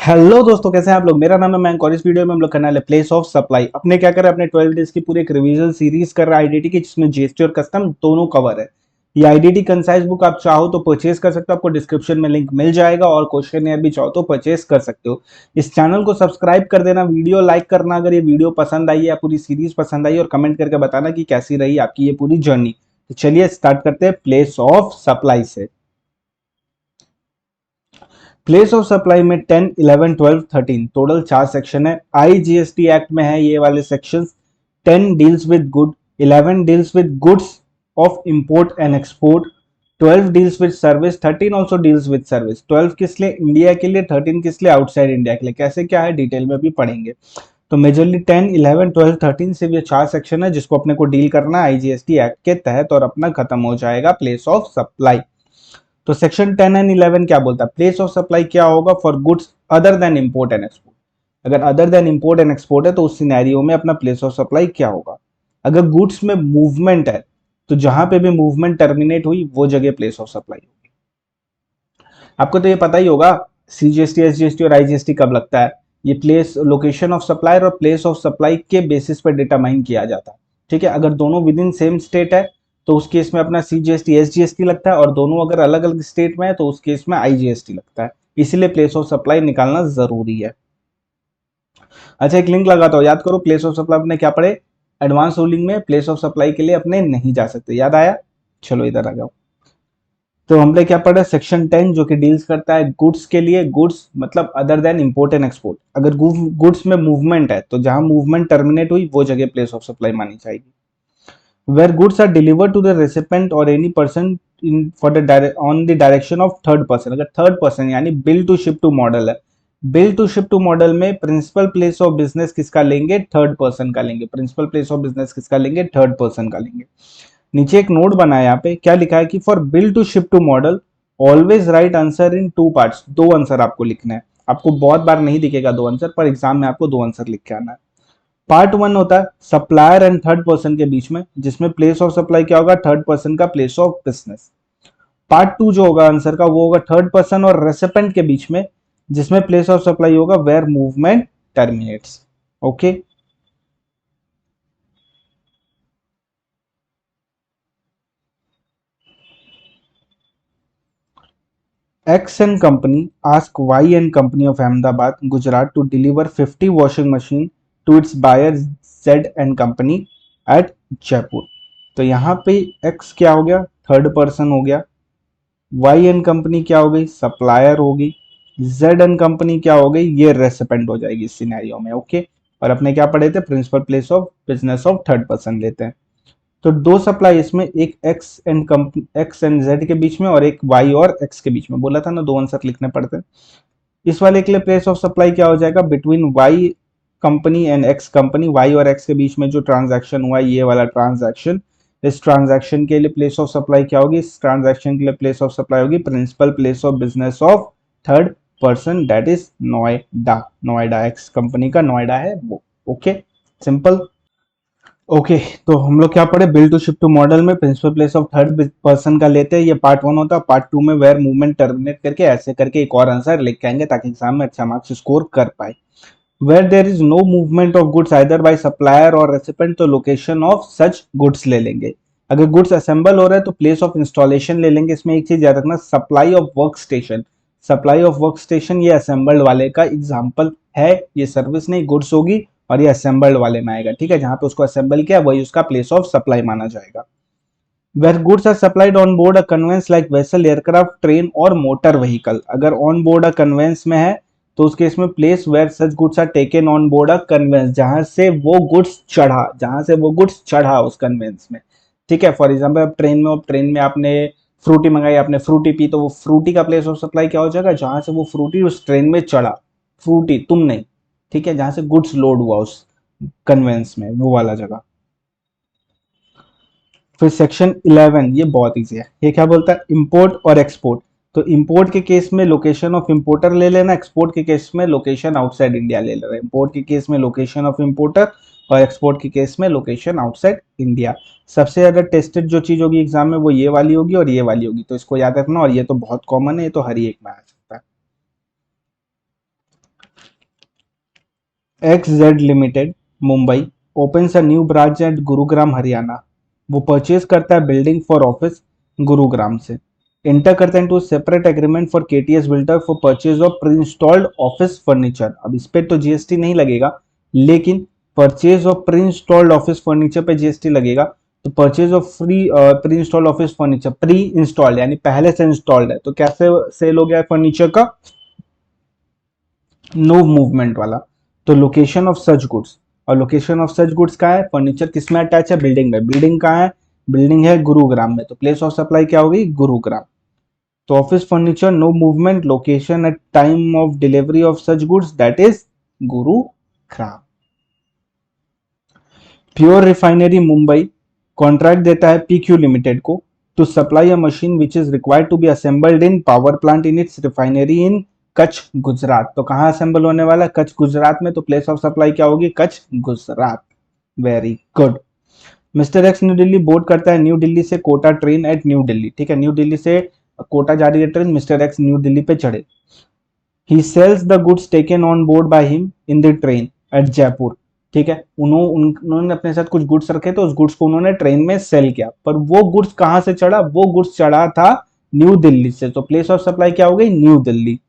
Hello दोस्तों, कैसे हैं आप लोग। मेरा नाम है मयंक और इस वीडियो में हम लोग करने वाले प्लेस ऑफ सप्लाई। अपने क्या कर रहे हैं, अपने 12 डेज की पूरी एक रिवीजन सीरीज कर रहे हैं आईडीटी की, जिसमें जीएसटी और कस्टम दोनों कवर है। ये आईडीटी कंसाइज बुक आप चाहो तो परचेज कर सकते हो, आपको डिस्क्रिप्शन में लिंक मिल जाएगा, और क्वेश्चन भी चाहो तो परचेज कर सकते हो। इस चैनल को सब्सक्राइब कर देना, वीडियो लाइक करना अगर ये वीडियो पसंद आई है या पूरी सीरीज पसंद आई, और कमेंट करके बताना कि कैसी रही आपकी ये पूरी जर्नी। तो चलिए स्टार्ट करते हैं प्लेस ऑफ सप्लाई से। प्लेस ऑफ सप्लाई में 10, 11, 12, 13 टोटल 4 सेक्शन है। आईजीएसटी एक्ट में है ये वाले sections. 10 deals with good, 11 deals with goods of import and export, 12 deals with service, 13 also deals with service. 12 किस लिए, इंडिया के लिए, 13 किस लिए, आउटसाइड इंडिया के लिए। कैसे क्या है डिटेल में भी पढ़ेंगे। तो मेजरली 10, 11, 12, 13 से ये 4 सेक्शन है जिसको अपने को डील करना है आईजीएसटी एक्ट के तहत, और अपना खत्म हो जाएगा प्लेस ऑफ सप्लाई। तो सेक्शन 10 एंड 11 क्या बोलता है, प्लेस ऑफ सप्लाई क्या होगा for goods other than import and export. अगर other than import and export है तो उस सिनेरियो में अपना प्लेस ऑफ सप्लाई क्या होगा। अगर गुड्स में मूवमेंट है तो जहां पे भी मूवमेंट टर्मिनेट हुई वो जगह प्लेस ऑफ सप्लाई होगी। आपको तो ये पता ही होगा सीजीएसटी, एसजीएसटी और आईजीएसटी कब लगता है। ये प्लेस लोकेशन ऑफ सप्लायर और प्लेस ऑफ सप्लाई के बेसिस पर डिटरमाइन किया जाता है। ठीक है, अगर दोनों विद इन सेम स्टेट है तो उस केस में अपना सीजीएसटी, एसजीएसटी लगता है, और दोनों अगर अलग अलग स्टेट में है तो उस केस में आईजीएसटी लगता है। इसीलिए प्लेस ऑफ सप्लाई निकालना जरूरी है। अच्छा, एक लिंक लगाता हूँ, याद करो प्लेस ऑफ सप्लाई अपने क्या पढ़े। एडवांस रूलिंग में प्लेस ऑफ सप्लाई के लिए अपने नहीं जा सकते, याद आया। चलो इधर आ जाओ। तो हमने क्या पढ़ा, सेक्शन 10 जो कि डील्स करता है गुड्स के लिए। गुड्स मतलब other than import and export. अगर गुड्स में मूवमेंट है तो जहां मूवमेंट टर्मिनेट हुई वो जगह प्लेस ऑफ सप्लाई मानी जाएगी। Where goods are delivered to the recipient और any person in for the on the direction of third person. अगर थर्ड पर्सन यानी bill to ship to model है, bill to ship to model में principal place of business किसका लेंगे, third person का लेंगे। Principal place of business किसका लेंगे, थर्ड पर्सन का लेंगे। नीचे एक नोट बना है, यहाँ पे क्या लिखा है कि for bill to ship to model always write answer in two parts. दो आंसर आपको लिखना है। आपको बहुत बार नहीं दिखेगा दो आंसर, पर एग्जाम में आपको दो आंसर लिख के आना है। पार्ट वन होता है सप्लायर एंड थर्ड पर्सन के बीच में, जिसमें प्लेस ऑफ सप्लाई क्या होगा, थर्ड पर्सन का place of business. Part two जो होगा आंसर का वो होगा थर्ड पर्सन और रेसिपेंट के बीच में, जिसमें प्लेस ऑफ सप्लाई होगा where movement terminates. Okay. X and Company ask Y and Company of Ahmedabad, Gujarat to deliver 50 washing machine to its buyer Z and Company at Jaipur। तो यहाँ पे X क्या हो गया, थर्ड पर्सन हो गया। Y and company क्या हो गई, सप्लायर होगी। Z एंड कंपनी क्या हो गई, ये रेसिपेंट हो जाएगी इस सिनेरियो में। ओके। और अपने क्या पढ़े थे, principal place of business of third person लेते हैं। तो दो सप्लाई इसमें, एक एक्स एंड जेड के बीच में और एक वाई और एक्स के बीच में। बोला था ना दो आंसर लिखने पड़ते हैं। इस वाले के लिए प्लेस ऑफ सप्लाई क्या हो जाएगा, between Y company and X company. Y और एक्स के बीच में जो ट्रांजैक्शन हुआ ये वाला ट्रांजैक्शन, इस ट्रांजैक्शन के लिए प्लेस ऑफ सप्लाई क्या होगी, इस ट्रांजैक्शन के लिए प्लेस ऑफ सप्लाई होगी principal place of business of third person, that is Noida. Noida X company का नोएडा है वो। Okay, simple. ओके, तो हम लोग क्या पढ़े, bill to ship to model में principal place of third person का लेते हैं, ये पार्ट वन होता है। पार्ट टू में वेयर मूवमेंट टर्मिनेट करके ऐसे करके एक और आंसर लिख के आएंगे ताकि एग्जाम में अच्छा मार्क्स स्कोर कर पाए। Where there is no movement of goods either by supplier और रेसिपेंट, तो लोकेशन ऑफ सच गुड्स ले लेंगे। अगर गुड्स असेंबल हो रहा है तो प्लेस ऑफ इंस्टॉलेशन ले लेंगे। इसमें एक चीज याद रखना, supply of work station. Supply of work station ये असेंबल्ड वाले का एग्जाम्पल है, ये सर्विस नहीं गुड्स होगी, और ये असेंबल्ड वाले में आएगा। ठीक है, जहां पे उसको असेंबल किया वही उसका प्लेस ऑफ सप्लाई माना जाएगा। Where goods are supplied on board a conveyance like vessel, aircraft, train और मोटर व्हीकल। अगर ऑन बोर्ड अ कन्वेंस में है तो उस केस में place where such goods are taken on board a conveyance, जहां से वो गुड्स चढ़ा, जहां से वो गुड्स चढ़ा उस कन्वेंस में। ठीक है, फॉर एग्जाम्पल ट्रेन में आपने फ्रूटी मंगाई, आपने फ्रूटी पी, तो वो फ्रूटी का प्लेस ऑफ सप्लाई क्या हो जाएगा, जहां से वो फ्रूटी उस ट्रेन में चढ़ा। फ्रूटी तुम नहीं, ठीक है, जहां से गुड्स लोड हुआ उस कन्वेंस में, वो वाला जगह। फिर सेक्शन 11 ये बहुत इजी है। ये क्या बोलता है, इंपोर्ट और एक्सपोर्ट। तो इंपोर्ट के केस में लोकेशन ऑफ इंपोर्टर ले लेना, एक्सपोर्ट के केस में लोकेशन आउटसाइड इंडिया ले लेना। इंपोर्ट के केस में लोकेशन ऑफ इंपोर्टर और एक्सपोर्ट के केस में लोकेशन आउटसाइड इंडिया। सबसे ज्यादा टेस्टेड जो चीज होगी एग्जाम में वो ये वाली होगी और ये वाली होगी, तो इसको याद रखना। और ये तो बहुत कॉमन है, ये तो हर एक में आ सकता है। XZ limited Mumbai opens a new branch at Gurugram Haryana. वो परचेज करता है बिल्डिंग फॉर ऑफिस गुरुग्राम से। इंटर करते हैं two separate agreement for KTS builder for purchase of pre installed office furniture. अब इस पे तो जीएसटी नहीं लगेगा, लेकिन purchase of pre installed office furniture पे जीएसटी लगेगा। तो purchase of pre installed office furniture, pre installed यानी पहले से इंस्टॉल्ड है, तो कैसे सेल हो गया फर्नीचर का? नो मूवमेंट वाला। तो लोकेशन ऑफ सच गुड्स, और लोकेशन ऑफ सच गुड्स का है, फर्नीचर किस में अटैच है? बिल्डिंग में। बिल्डिंग कहाँ है? बिल्डिंग है गुरुग्राम में, तो प्लेस ऑफ सप्लाई क्या होगी? गुरुग्राम। तो office furniture no movement, location at time of delivery of such goods that is Gurugram. Pure refinery Mumbai contract देता है पीक्यू लिमिटेड को to supply a machine which is required to be assembled in power plant in its refinery in Kutch Gujarat. तो कहाँ assemble होने वाला है? कच्छ गुजरात में। तो प्लेस ऑफ सप्लाई क्या होगी? Kutch Gujarat. Very good. Mister X New Delhi board करता है न्यू दिल्ली से कोटा ट्रेन एट न्यू दिल्ली। ठीक है, न्यू दिल्ली से कोटा जा रही है train, mister X New Delhi पे चढ़े। He sells the goods taken on board by him in the train at Jaipur. ठीक है, उन्होंने अपने साथ कुछ गुड्स रखे तो उस गुड्स को उन्होंने ट्रेन में सेल किया, पर वो गुड्स कहां से चढ़ा? वो गुड्स चढ़ा था न्यू दिल्ली से। तो प्लेस ऑफ सप्लाई क्या हो गई? न्यू दिल्ली।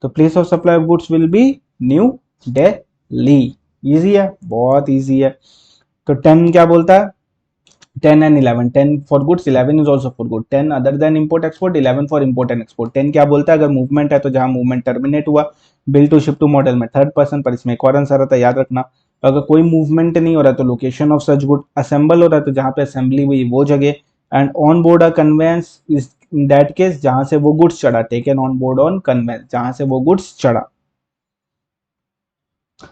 तो place of supply of goods will be new Delhi. Easy है, बहुत इजी है। तो 10 क्या बोलता है? 10 and 11, 10 for goods, 11 is also for good, 10 other than import export, 11 for import and export। 10 क्या बोलता है? अगर मूवमेंट है तो जहां मूवमेंट टर्मिनेट हुआ, bill to ship to model में थर्ड पर्सन, पर इसमें एक और आंसर आता है, याद रखना। अगर कोई मूवमेंट नहीं हो रहा है तो location of such good, assemble हो रहा है तो जहां पे असेंबली हुई वो जगह, and on board a conveyance is in that case जहां से वो गुड्स चढ़ा, taken on board on conveyance जहां से वो गुड्स चढ़ा।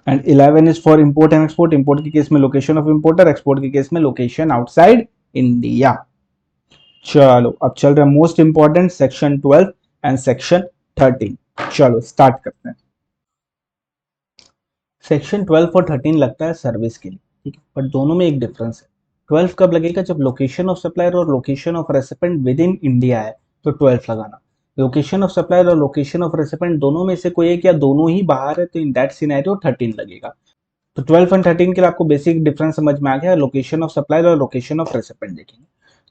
And 11 is for import and export, import के केस में लोकेशन ऑफ इंपोर्टर, एक्सपोर्ट के केस में लोकेशन आउटसाइड इंडिया। चलो अब चल रहा है most important section 12 and section 13। चलो स्टार्ट करते हैं। सेक्शन 12 और 13 लगता है सर्विस के लिए, ठीक है, बट दोनों में एक डिफरेंस है। 12 कब लगेगा? जब लोकेशन ऑफ सप्लायर और location of recipient with in India है तो 12 लगाना। लोकेशन ऑफ सप्लायर और लोकेशन ऑफ रेसिपेंट दोनों में से कोई एक या दोनों ही बाहर है तो इन दैट सिनेरियो 13 लगेगा। तो 12 एंड 13 के लिए आपको बेसिक डिफरेंस समझ में आ गया। लोकेशन ऑफ सप्लायर और लोकेशन ऑफ रेसिपेंट देखेंगे।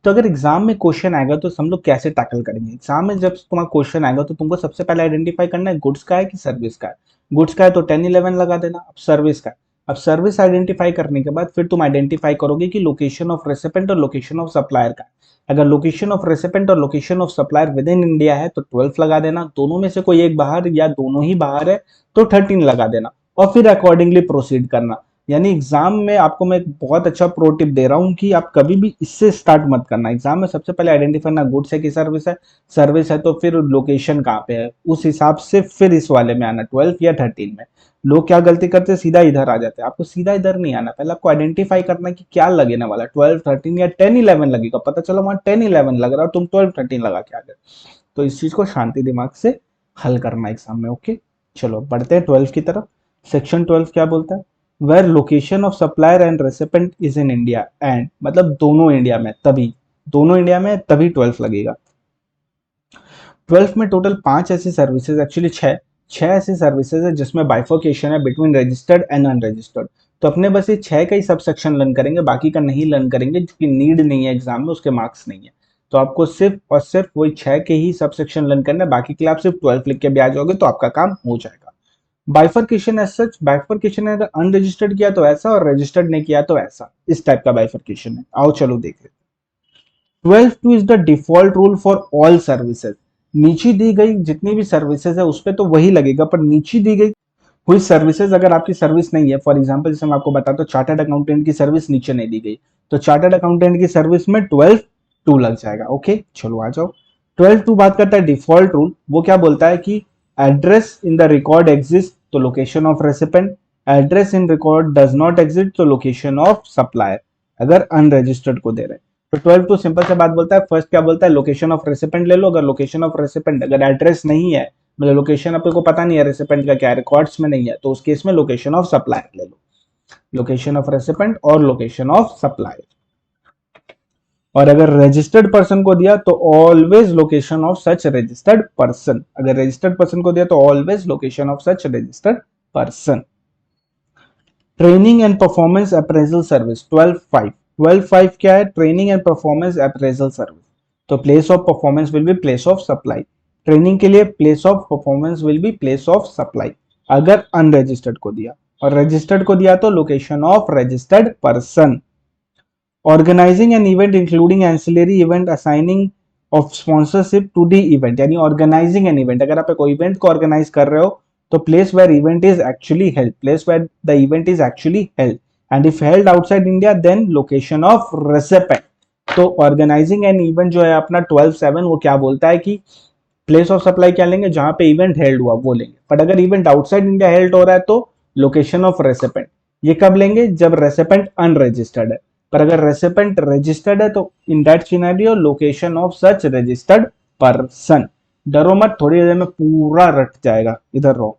तो अगर एग्जाम में क्वेश्चन आएगा तो हम लोग कैसे टैकल करेंगे? एग्जाम में जब तुम्हारा क्वेश्चन आएगा तो तुमको सबसे पहले आइडेंटिफाई करना है गुड्स का है कि सर्विस का है। गुड्स का है तो 10-11 लगा देना। अब सर्विस का है, अब सर्विस आइडेंटिफाई करने के बाद फिर तुम आइडेंटिफाई करोगे कि लोकेशन ऑफ रेसिपेंट और लोकेशन ऑफ सप्लायर का है। अगर लोकेशन ऑफ रेसिपेंट और location of supplier with in India है तो 12 लगा देना, दोनों में से कोई एक बाहर या दोनों ही बाहर है तो 13 लगा देना, और फिर अकॉर्डिंगली प्रोसीड करना। यानी एग्जाम में आपको मैं एक बहुत अच्छा प्रो टिप दे रहा हूं कि आप कभी भी इससे स्टार्ट मत करना। एग्जाम में सबसे पहले आइडेंटिफाई करना गुड्स है कि सर्विस है, सर्विस है तो फिर लोकेशन कहाँ पे है, उस हिसाब से फिर इस वाले में आना 12 या 13 में। लोग क्या गलती करते हैं? सीधा इधर आ जाते हैं। आपको सीधा इधर नहीं आना, पहले आपको आइडेंटिफाई करना कि क्या लगने वाला, 12 13 या 10 11 लगेगा। पता चला वहां 10 11 लग रहा है, तुम 12 13 लगा के आ गए। तो इस चीज को शांति दिमाग से हल करना एग्जाम में। ओके, चलो बढ़ते हैं 12 की तरफ। सेक्शन 12 क्या बोलता है? Where location of supplier and recipient is in India and, मतलब दोनों इंडिया में, तभी दोनों इंडिया में तभी 12 लगेगा। 12 में टोटल 5 ऐसी सर्विसेज, एक्चुअली 6 ऐसी सर्विसेज है जिसमें बाइफोकेशन है बिटवीन रजिस्टर्ड एंड अनरजिस्टर्ड। तो अपने बस ये 6 का ही सब सेक्शन लर्न करेंगे, बाकी का नहीं लर्न करेंगे क्योंकि नीड नहीं है एग्जाम में, उसके मार्क्स नहीं है। तो आपको सिर्फ और सिर्फ वही 6 के ही सब सेक्शन लर्न करना है, बाकी के लिए आप सिर्फ 12 लिख के भी आ जाओगे तो आपका काम हो जाएगा। बाइफर्केशन एज सच, बाइफर्केशन है, अगर अनरजिस्टर्ड किया तो ऐसा और रजिस्टर्ड नहीं किया तो ऐसा, इस टाइप का बाइफर्केशन है। आओ चलो देख लेते हैं। 12 is the default rule for all services. नीचे दी गई जितनी भी सर्विसेज है उस पर तो वही लगेगा, पर नीचे दी गई कोई सर्विसेज अगर आपकी सर्विस नहीं है, फॉर एग्जांपल जैसे मैं आपको बताता हूँ चार्टर्ड अकाउंटेंट की सर्विस नीचे नहीं दी गई, तो चार्टर्ड अकाउंटेंट की सर्विस में 12(2) लग जाएगा। ओके चलो आ जाओ। 12(2) बात करता है डिफॉल्ट रूल। वो क्या बोलता है कि address in the record exist तो location of recipient, address in record does not exist तो लोकेशन ऑफ सप्लायर, अगर अनरजिस्टर्ड को दे रहे हैं। तो 12(2) सिंपल से बात बोलता है, फर्स्ट क्या बोलता है? लोकेशन ऑफ रेसिपेंट ले लो। अगर लोकेशन ऑफ रेसिपेंट, अगर एड्रेस नहीं है, मतलब लोकेशन आपको पता नहीं है रेसिपेंट का क्या है, रिकॉर्ड्स में नहीं है, तो उस केस में लोकेशन ऑफ सप्लायर ले लो। लोकेशन ऑफ रेसिपेंट और लोकेशन ऑफ सप्लायर। और अगर रजिस्टर्ड पर्सन को दिया तो always location of such registered person, अगर रजिस्टर्ड पर्सन को दिया तो always location of such registered person. Training and performance appraisal service 12.5 क्या है? Training and performance appraisal service. तो place of performance will be place of supply. Training के लिए place of performance will be place of supply अगर unregistered को दिया, और registered को दिया तो location of registered person. Organising an event including ancillary event assigning of sponsorship to the event, यानी ऑर्गेनाइजिंग एन इवेंट, अगर आप कोई इवेंट को ऑर्गेनाइज कर रहे हो तो place where event is actually held, place where the event is actually held, and if held outside India then location of recipient. तो ऑर्गेनाइजिंग एन इवेंट जो है अपना 12.7 वो क्या बोलता है कि प्लेस ऑफ सप्लाई क्या लेंगे? जहां पे इवेंट हेल्ड हुआ वो लेंगे, बट अगर इवेंट आउटसाइड इंडिया हेल्ड हो रहा है तो लोकेशन ऑफ रेसिपेंट। ये कब लेंगे? जब रेसिपेंट अनरजिस्टर्ड है, पर अगर रेसिपेंट रजिस्टर्ड है तो in that scenario location of such registered person. डरो मत, थोड़ी देर में पूरा रट जाएगा, इधर रहो।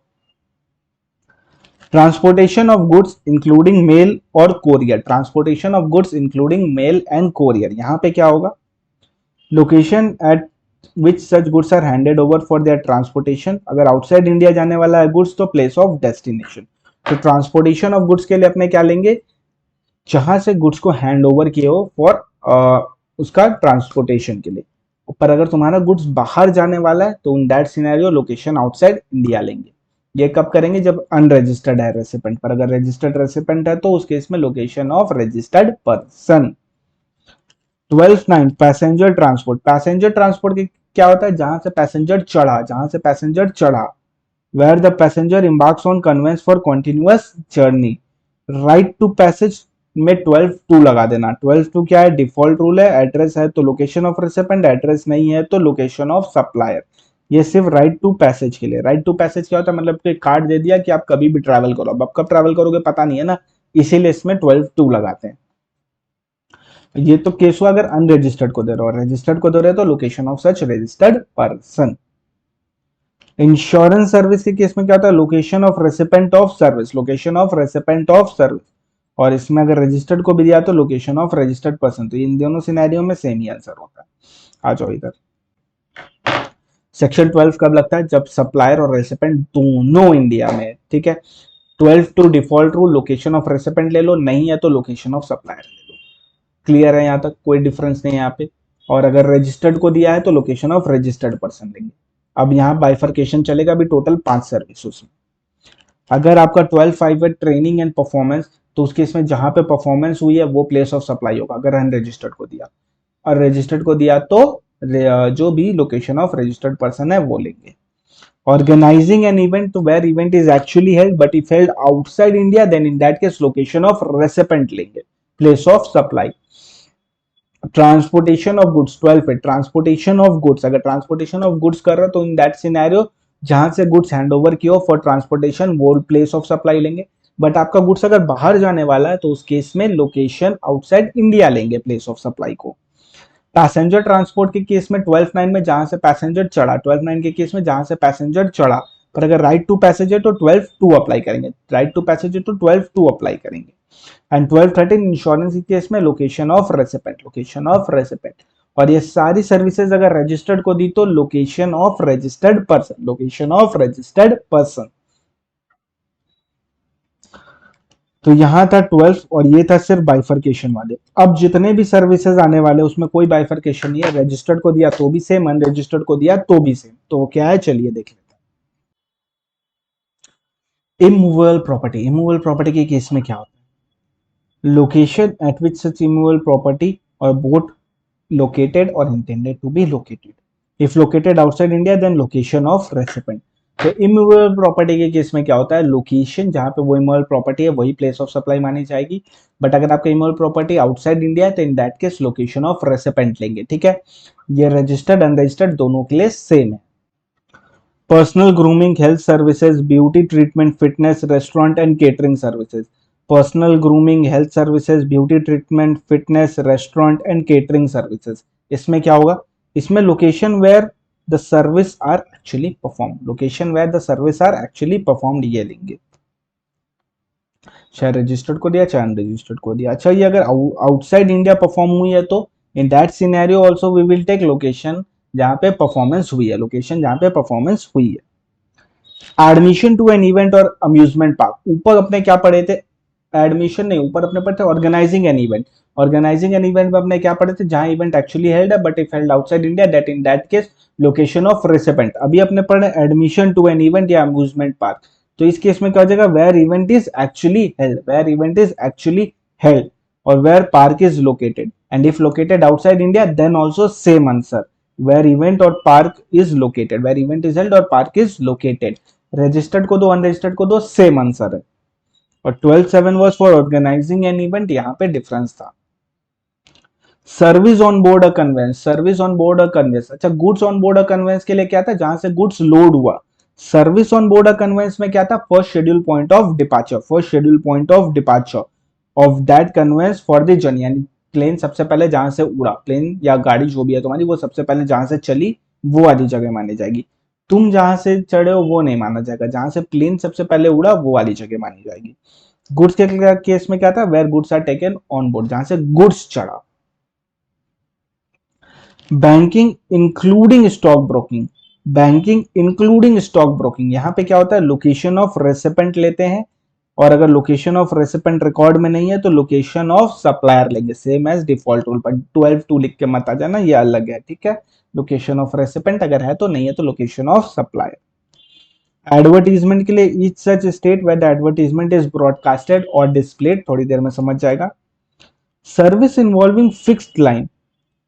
Transportation of goods including mail और courier, transportation of goods including mail and courier, यहां पे क्या होगा? Location at which such goods are handed over for their transportation, अगर आउटसाइड इंडिया जाने वाला है गुड्स तो प्लेस ऑफ डेस्टिनेशन। तो ट्रांसपोर्टेशन ऑफ गुड्स के लिए अपने क्या लेंगे? जहां से गुड्स को हैंड ओवर किए हो फॉर उसका ट्रांसपोर्टेशन के लिए। पर अगर तुम्हारा गुड्स बाहर जाने वाला है तो in that scenario location outside India लेंगे। ये कब करेंगे? जब अनरजिस्टर्ड है रेसिपेंट, पर अगर रजिस्टर्ड रेसिपेंट है तो उस केस में location of registered person. 12.9 passenger transport, passenger transport के क्या होता है? जहां से पैसेंजर चढ़ा, जहां से पैसेंजर चढ़ा, where the passenger embarks on conveyance for continuous journey. Right to passage में 12.2 लगा देना। 12.2 क्या है? डिफॉल्ट रूल है, एड्रेस है तो लोकेशन ऑफ रेसिपेंट, एड्रेस नहीं है तो लोकेशन ऑफ सप्लायर। ये सिर्फ राइट टू पैसेज के लिए। राइट टू पैसेज क्या होता है? मतलब कि कार्ड दे दिया कि आप कभी भी ट्रैवल करो, अब कब ट्रैवल करोगे पता नहीं है ना, इसीलिए इसमें 12.2 लगाते हैं। ये तो केस हुआ अगर अनरजिस्टर्ड को दे रहे हो, रजिस्टर्ड को दे रहे हो तो location of such registered person. Insurance service के केस में क्या होता है? Location of recipient of service, location of recipient of service, और इसमें अगर रजिस्टर्ड को भी दिया तो लोकेशन ऑफ रजिस्टर्ड पर्सन। तो इन दोनों सिनेरियो में सेम ही आंसर होता है। आ जाओ इधर। सेक्शन 12 कब लगता है? जब सप्लायर और रेसिपेंट दोनों इंडिया में है, ठीक है। 12 default rule, location of recipient ले लो, नहीं है तो लोकेशन ऑफ सप्लायर ले लो। क्लियर है? यहाँ तक कोई डिफरेंस नहीं है यहाँ पे। और अगर रजिस्टर्ड को दिया है तो लोकेशन ऑफ रजिस्टर्ड पर्सन लेंगे। अब यहाँ बाइफर्केशन चलेगा अभी टोटल 5 सर्विस उसमें। अगर आपका 12.5 है ट्रेनिंग एंड परफॉर्मेंस, तो उसके इसमें जहां पे परफॉर्मेंस हुई है वो प्लेस ऑफ सप्लाई होगा अगर अनरजिस्टर्ड को दिया, और रजिस्टर्ड को दिया तो जो भी लोकेशन ऑफ रजिस्टर्ड पर्सन है वो लेंगे। ऑर्गेनाइजिंग एन इवेंट, तो where event is actually held but if held outside India then in that case location of recipient लेंगे, place of supply. Transportation of goods 12 पे, ट्रांसपोर्टेशन ऑफ गुड्स, अगर transportation of goods कर रहे हो तो in that scenario जहां से goods hand over किया फॉर ट्रांसपोर्टेशन वो प्लेस ऑफ सप्लाई लेंगे। बट आपका गुड्स अगर बाहर जाने वाला है तो उस केस में लोकेशन आउटसाइड इंडिया लेंगे प्लेस ऑफ सप्लाई को। पैसेंजर ट्रांसपोर्ट के केस में 12.9 में जहां से पैसेंजर चढ़ा, 12.9 के केस में जहां से पैसेंजर चढ़ा, पर अगर राइट टू पैसेज है तो 12.2 अप्लाई करेंगे, राइट टू पैसेज है तो 12.2 अप्लाई करेंगे। एंड 12.13 इंश्योरेंस के केस में location of recipient, location of recipient. और ये सारी सर्विसेज अगर रजिस्टर्ड को दी तो location of registered person, location of registered person. तो यहां था 12 और ये था सिर्फ बाइफर्केशन वाले। अब जितने भी सर्विसेज आने वाले उसमें कोई बाइफर्केशन नहीं है, रजिस्टर्ड को दिया तो भी सेम, अनरजिस्टर्ड को दिया तो भी सेम। तो क्या है चलिए देख लेते हैं। इमूवेबल प्रॉपर्टी, इमूवेबल प्रॉपर्टी के केस में क्या होता है? Location at which such immovable property और boat located or intended to be located. If located outside India, then location of recipient. तो इमूवेबल प्रॉपर्टी के केस में क्या होता है? लोकेशन जहां पे वो इमूवेबल प्रॉपर्टी है वही प्लेस ऑफ सप्लाई मानी जाएगी। बट अगर आपका इमूवेबल प्रॉपर्टी आउटसाइड इंडिया है तो in that case location of recipient लेंगे, ठीक है। ये रजिस्टर्ड अनरजिस्टर्ड दोनों के लिए सेम है। Personal grooming, health services, beauty treatment, fitness, restaurant and catering services. Personal grooming, health services, beauty treatment, fitness, restaurant and catering services. इसमें क्या होगा? इसमें location where the service are actually perform, location where the service are actually performed ये लेंगे। चाहे registered को दिया चाहे अनरजिस्टर्ड को दिया। अच्छा, ये अगर आउटसाइड इंडिया परफॉर्म हुई है तो in that scenario also we will take location जहां पे परफॉर्मेंस हुई है, लोकेशन जहां पे परफॉर्मेंस हुई है। एडमिशन टू एन इवेंट और अम्यूजमेंट पार्क, ऊपर अपने क्या पढ़े थे? एडमिशन नहीं, ऊपर अपने पढ़े थे organising an event. Organising an event में अपने क्या पढ़े थे, जहां इवेंट एक्चुअली हेल्ड है but if held outside India that in that case location of recipient. अभी अपने पढ़े एडमिशन टू एन इवेंट या अम्यूजमेंट पार्क, तो इस केस में क्या हो जाएगा, where event is actually held, where event is actually held, और where park is located, and if located outside India then also same answer, where event और park is located, where event is held और park is located. Registered को दो, unregistered को दो, same answer है। और 12(7) was for organising an event, यहां पे डिफरेंस था। Service on board a conveyance, service on board a conveyance, अच्छा goods on board a conveyance के लिए क्या था, जहां से गुड्स लोड हुआ। Service on board a conveyance में क्या था, first schedule point of departure, first schedule point of departure of that conveyance for the journey, यानी प्लेन सबसे पहले जहां से उड़ा, प्लेन या गाड़ी जो भी है तुम्हारी, वो सबसे पहले जहां से चली वो वाली जगह मानी जाएगी। तुम जहां से चढ़े हो वो नहीं माना जाएगा, जहां से प्लेन सबसे पहले उड़ा वो वाली जगह मानी जाएगी। गुड्स के केस में क्या था, where goods are taken on board, जहां से गुड्स चढ़ा। Banking including stock broking, banking including stock broking, यहां पे क्या होता है, लोकेशन ऑफ रेसिपेंट लेते हैं, और अगर लोकेशन ऑफ रेसिपेंट रिकॉर्ड में नहीं है तो लोकेशन ऑफ सप्लायर लेंगे, सेम एज डिफॉल्ट रूल, पर 12(2) लिख के मत आ जाना, ये अलग है, ठीक है। लोकेशन ऑफ रेसिपेंट अगर है तो, नहीं है तो लोकेशन ऑफ सप्लायर। एडवर्टीजमेंट के लिए each such state where the advertisement is broadcasted और डिस्प्लेड, थोड़ी देर में समझ जाएगा। Service involving fixed line,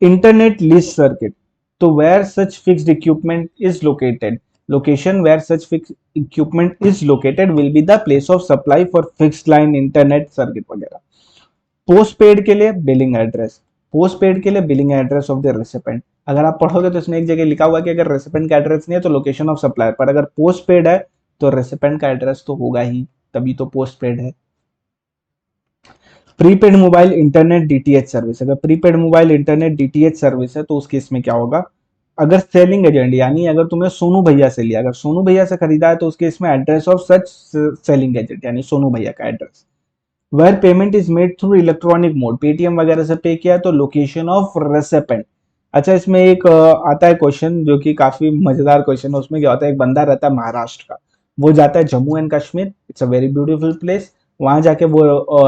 internet lease circuit, so where such fixed equipment is located, location where such fixed equipment is located will be the place of supply for fixed line internet circuit वगैरह। Post paid के लिए billing address, post paid के लिए billing address of the recipient. अगर आप पढ़ोगे तो इसमें एक जगह लिखा हुआ कि अगर रेसिपेंट का एड्रेस नहीं है तो लोकेशन ऑफ सप्लायर, पर अगर पोस्ट पेड है तो रेसिपेंट का एड्रेस तो होगा ही, तभी तो पोस्ट पेड है। Prepaid mobile internet DTH service, अगर prepaid mobile internet DTH service है तो उस केस में क्या होगा, अगर सेलिंग एजेंट, यानी अगर तुमने सोनू भैया से लिया, अगर सोनू भैया से खरीदा है तो उस केस में address of such selling agent यानी सोनू भैया का address. Where payment is made through electronic mode, Paytm वगैरह से पे किया तो लोकेशन ऑफ रेसिपेंट। अच्छा इसमें एक आता है क्वेश्चन जो कि काफी मजेदार क्वेश्चन है, उसमें क्या होता है, एक बंदा रहता है महाराष्ट्र का, वो जाता है Jammu and Kashmir, it's a very beautiful place, वहां जाके वो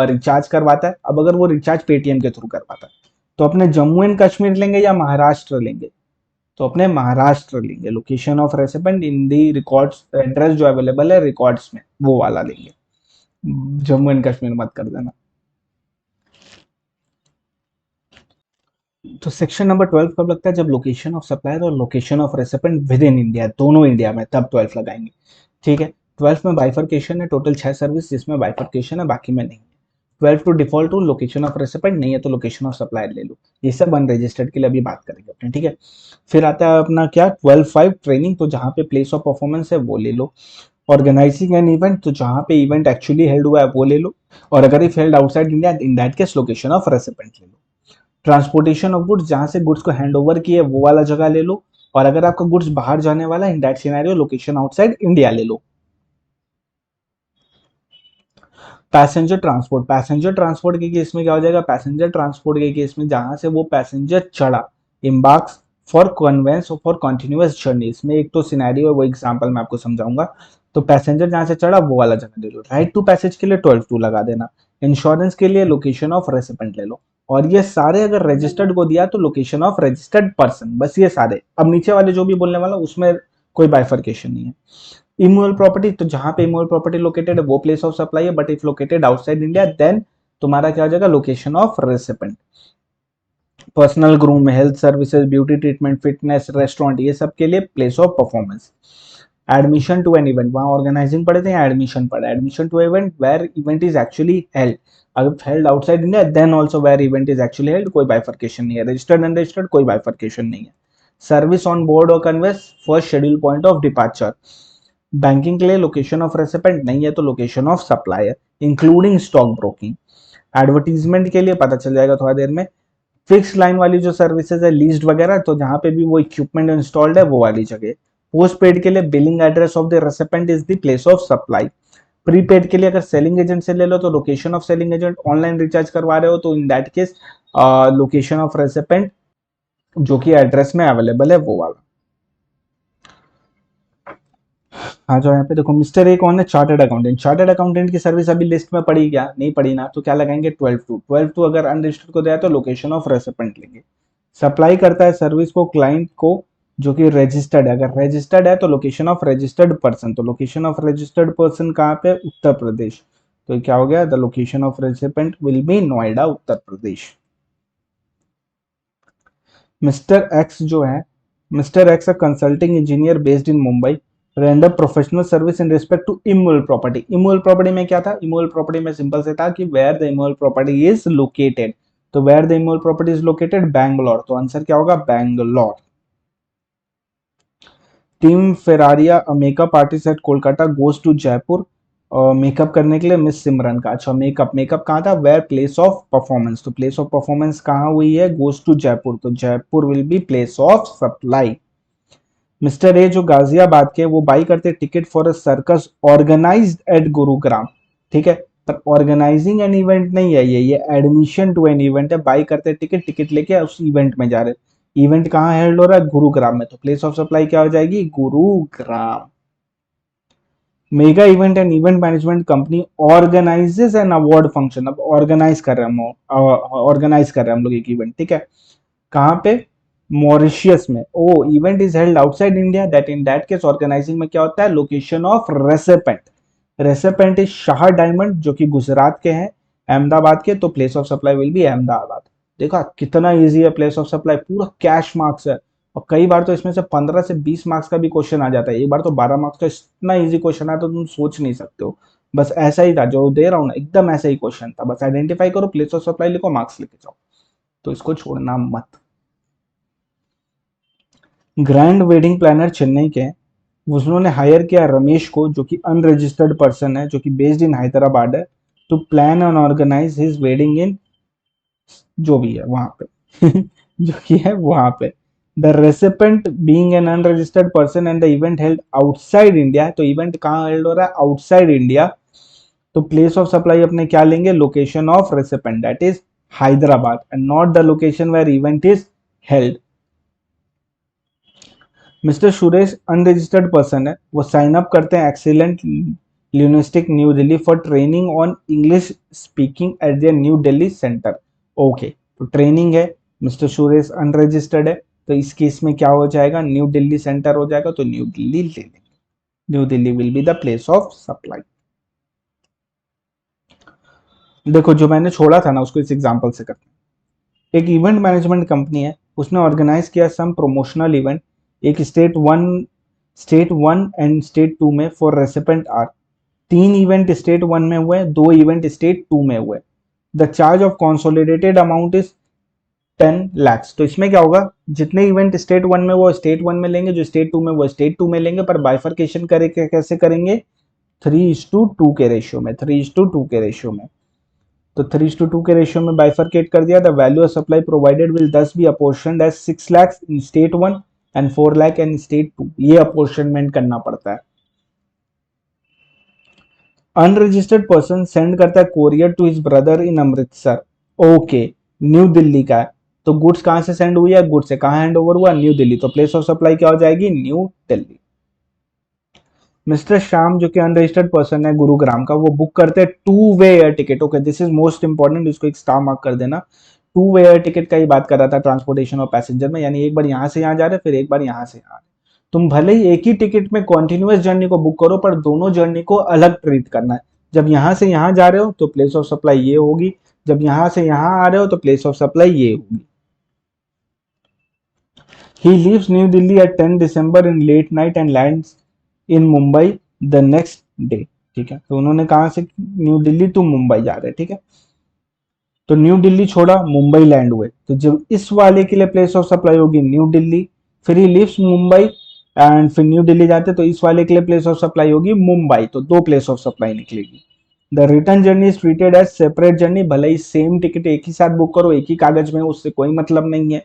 रिचार्ज करवाता है। अब अगर वो रिचार्ज पेटीएम के थ्रू करवाता है तो अपने जम्मू एंड कश्मीर लेंगे या महाराष्ट्र लेंगे, तो अपने महाराष्ट्र लेंगे, location of recipient in the records, address जो अवेलेबल है रिकॉर्ड्स में वो वाला लेंगे, जम्मू एंड कश्मीर मत कर देना। तो सेक्शन नंबर 12 कब लगता है, जब लोकेशन ऑफ सप्लायर और location of recipient with in India, दोनों इंडिया में, तब 12 लगाएंगे, ठीक है। 12 में बाइफर्केशन है, टोटल 6 सर्विस जिसमें बाइफर्केशन है, बाकी में नहीं। 12 two default rule, location of recipient नहीं है तो लोकेशन ऑफ सप्लायर ले लो, ये सब अनरजिस्टर्ड के लिए अभी बात करेंगे अपने, ठीक है। फिर आता है अपना क्या, 12(5) ट्रेनिंग, तो जहां पे प्लेस ऑफ परफॉर्मेंस है वो ले लो। ऑर्गेनाइजिंग एन इवेंट, तो जहां पे इवेंट एक्चुअली हेल्ड हुआ है वो ले लो, और अगर if held outside India in that case location of recipient ले लो। ट्रांसपोर्टेशन ऑफ गुड्स, जहां से गुड्स को हैंड ओवर किए वो वाला जगह ले लो, और अगर आपका गुड्स बाहर जाने वाला है इन that scenario location outside India ले लो। पैसेंजर ट्रांसपोर्ट, पैसेंजर ट्रांसपोर्ट के केस में क्या हो जाएगा, पैसेंजर ट्रांसपोर्ट के केस में जहां से वो पैसेंजर चढ़ा, embarks for conveyance for continuous journey, इसमें एक तो सिनेरियो है वो एग्जांपल मैं आपको समझाऊंगा। तो पैसेंजर जहां से चढ़ा वो वाला जगह ले लो। राइट टू पैसेज के लिए 12(2) लगा देना। इंश्योरेंस के लिए लोकेशन ऑफ रेसिपेंट ले लो, और ये सारे अगर रजिस्टर्ड को दिया तो लोकेशन ऑफ रजिस्टर्ड पर्सन, बस ये सारे। अब नीचे वाले जो भी बोलने वाला उसमें कोई बाइफर्केशन नहीं है। इमूवेबल प्रॉपर्टी, तो जहां पे इमूवेबल प्रॉपर्टी लोकेटेड है वो प्लेस ऑफ सप्लाई है, but if located outside India then तुम्हारा क्या हो जाएगा, location of recipient. Personal groom, health services, beauty treatment, fitness, restaurant, ये सब के लिए place of performance. Admission to an event, वहां ऑर्गेनाइजिंग पढ़े थे या एडमिशन पढ़ा, admission to event where event is actually held, अगर held outside India then also where event is actually held, कोई बाइफर्केशन नहीं है। रजिस्टर्ड अनरजिस्टर्ड कोई बाइफर्केशन नहीं है। सर्विस ऑन बोर्ड और conveyance, first schedule point of departure. Banking के लिए लोकेशन ऑफ रेसिपेंट नहीं है तो location of supplier including stock broking. Advertisement के लिए पता चल जाएगा थोड़ा देर में। फिक्स लाइन वाली जो सर्विसेज है लीज्ड वगैरह, तो जहां पे भी वो इक्विपमेंट इंस्टॉल्ड है वो वाली जगह। पोस्ट पेड के लिए billing address of the recipient is the place of supply. Prepaid के लिए अगर सेलिंग एजेंट से ले लो तो location of selling agent, online recharge करवा रहे हो तो in that case location of recipient जो कि एड्रेस में अवेलेबल है वो वाला। हाँ जो यहाँ पे देखो मिस्टर ए कौन है, चार्टर्ड अकाउंटेंट। चार्टर्ड अकाउंटेंट की सर्विस अभी लिस्ट में पड़ी क्या, नहीं पड़ी ना, तो क्या लगाएंगे 12 टू अगर अनरजिस्टर्ड को दिया तो लोकेशन ऑफ रेसिपेंट लेंगे। सप्लाई करता है सर्विस को क्लाइंट को जो कि रजिस्टर्ड है, अगर रजिस्टर्ड है तो लोकेशन ऑफ रजिस्टर्ड पर्सन, तो लोकेशन ऑफ रजिस्टर्ड पर्सन कहाँ पे, उत्तर प्रदेश। तो क्या हो गया, the location of recipient will be Noida Uttar Pradesh. Mister X जो है, mister X a consulting engineer based in Mumbai render professional service in respect to immovable property. Immovable property में क्या था, इमूवेबल प्रॉपर्टी में सिंपल से था कि where the immovable property is located, तो where the immovable property is located Bangalore, तो answer क्या होगा Bangalore. Team Ferreira makeup artist at Kolkata goes to Jaipur makeup करने के लिए मिस सिमरन का। अच्छा मेकअप, मेकअप कहाँ था, वेयर प्लेस ऑफ परफॉर्मेंस, तो प्लेस ऑफ परफॉर्मेंस कहाँ हुई है, गोज टू जयपुर, तो Jaipur will be place of supply. Mister A जो गाजियाबाद के, वो बाई करते ticket for a circus organised at Gurugram, ठीक है, पर ऑर्गेनाइजिंग एन इवेंट नहीं है ये एडमिशन टू एन इवेंट है, बाई करते टिकट, टिकट लेके उस इवेंट में जा रहे। इवेंट कहाँ हेल्ड हो रहा है, गुरुग्राम में, तो प्लेस ऑफ सप्लाई क्या हो जाएगी, Gurugram. Mega event and event management company organises an award function, अब ऑर्गेनाइज कर रहे हैं हम, ऑर्गेनाइज कर रहे हैं हम लोग एक इवेंट, ठीक है, कहाँ पे, मॉरिशियस में। ओ event is held outside India, that in that case organising में क्या होता है, location of recipient. Recipient is Shah diamond जो कि गुजरात के हैं, अहमदाबाद के, तो place of supply will be Ahmedabad. देखा कितना इजी है प्लेस ऑफ सप्लाई, पूरा कैश मार्क्स है, और कई बार तो इसमें से 15 से 20 मार्क्स का भी क्वेश्चन आ जाता है, एक बार तो 12 मार्क्स का इतना इजी क्वेश्चन है तो तुम सोच नहीं सकते हो। बस ऐसा ही था जो दे रहा हूँ ना, एकदम ऐसा ही क्वेश्चन था, बस आइडेंटिफाई करो, प्लेस ऑफ सप्लाई लिखो, मार्क्स लेके जाओ, तो इसको छोड़ना मत। ग्रैंड वेडिंग प्लानर चेन्नई के हैं, उन्होंने हायर किया रमेश को जो कि अनरजिस्टर्ड पर्सन है, जो कि बेस्ड इन हैदराबाद है, to plan and organise his wedding in, जो भी है वहां पे जो कि है वहां पे। The recipient being an unregistered person and the event held outside India, तो इवेंट कहाँ हेल्ड हो रहा है, आउटसाइड इंडिया, तो प्लेस ऑफ सप्लाई अपने क्या लेंगे, location of recipient that is Hyderabad and not the location where event is held. Mister Suresh unregistered person है, वो साइन अप करते हैं excellent linguistic New Delhi for training on English speaking at their New Delhi centre. Okay तो training है, mister Suresh unregistered है, तो इस case में क्या हो जाएगा, न्यू दिल्ली सेंटर हो जाएगा, तो न्यू दिल्ली ले लेंगे, new Delhi will be the place of supply. देखो जो मैंने छोड़ा था ना उसको इस एग्जांपल से करते हैं। एक इवेंट मैनेजमेंट कंपनी है, उसने ऑर्गेनाइज किया सम प्रमोशनल इवेंट, एक state one and state two में for recipient R, 3 event state one में हुए, 2 इवेंट स्टेट टू में हुए। The charge of consolidated amount is 10 lakhs, तो इसमें क्या होगा, जितने इवेंट स्टेट वन में वो स्टेट वन में लेंगे, जो स्टेट टू में वो स्टेट टू में लेंगे, पर बाइफर्केशन करके कैसे करेंगे, 3:2 के रेशियो में, 3:2 के रेशियो में, तो 3:2 के रेशियो में बाइफरकेट कर दिया। The value of supply provided will thus be apportioned as 6 lakhs in state one and 4 lakh in state two, ये अपोर्शनमेंट करना पड़ता है। अनरजिस्टर्ड पर्सन सेंड करता है courier to his brother in Amritsar, okay, New Delhi का है, तो गुड्स कहां से सेंड हुई है, गुड्स से कहां हैंड ओवर हुआ, न्यू दिल्ली, तो प्लेस ऑफ सप्लाई क्या हो जाएगी, न्यू दिल्ली। मिस्टर श्याम जो कि अनरजिस्टर्ड पर्सन है गुरुग्राम का, वो बुक करते हैं 2 way air ticket, okay this is most important, इसको एक स्टार मार्क कर देना। 2 वे एयर टिकट का ही बात कर रहा था ट्रांसपोर्टेशन और पैसेंजर में, यानी एक बार यहाँ से यहाँ जा रहे फिर एक बार यहाँ से यहाँ। तुम भले ही एक ही टिकट में कॉन्टिन्यूस जर्नी को बुक करो, पर दोनों जर्नी को अलग ट्रीट करना है। जब यहाँ से यहाँ जा रहे हो तो प्लेस ऑफ सप्लाई ये होगी, जब यहाँ से यहाँ आ रहे हो तो प्लेस ऑफ सप्लाई ये होगी। He leaves New Delhi at 10 December in late night and lands in Mumbai the next day, ठीक है, तो उन्होंने कहा से न्यू दिल्ली टू मुंबई जा रहे, ठीक है, तो न्यू दिल्ली छोड़ा मुंबई लैंड हुए, तो जब इस वाले के लिए प्लेस ऑफ सप्लाई होगी न्यू दिल्ली, फिर ही लिव्स मुंबई एंड फिर न्यू दिल्ली जाते तो इस वाले के लिए प्लेस ऑफ सप्लाई होगी मुंबई, तो 2 प्लेस ऑफ सप्लाई निकलेगी। The return journey is treated as separate journey, भले ही सेम टिकट एक ही साथ बुक करो एक ही कागज में, उससे कोई मतलब नहीं है।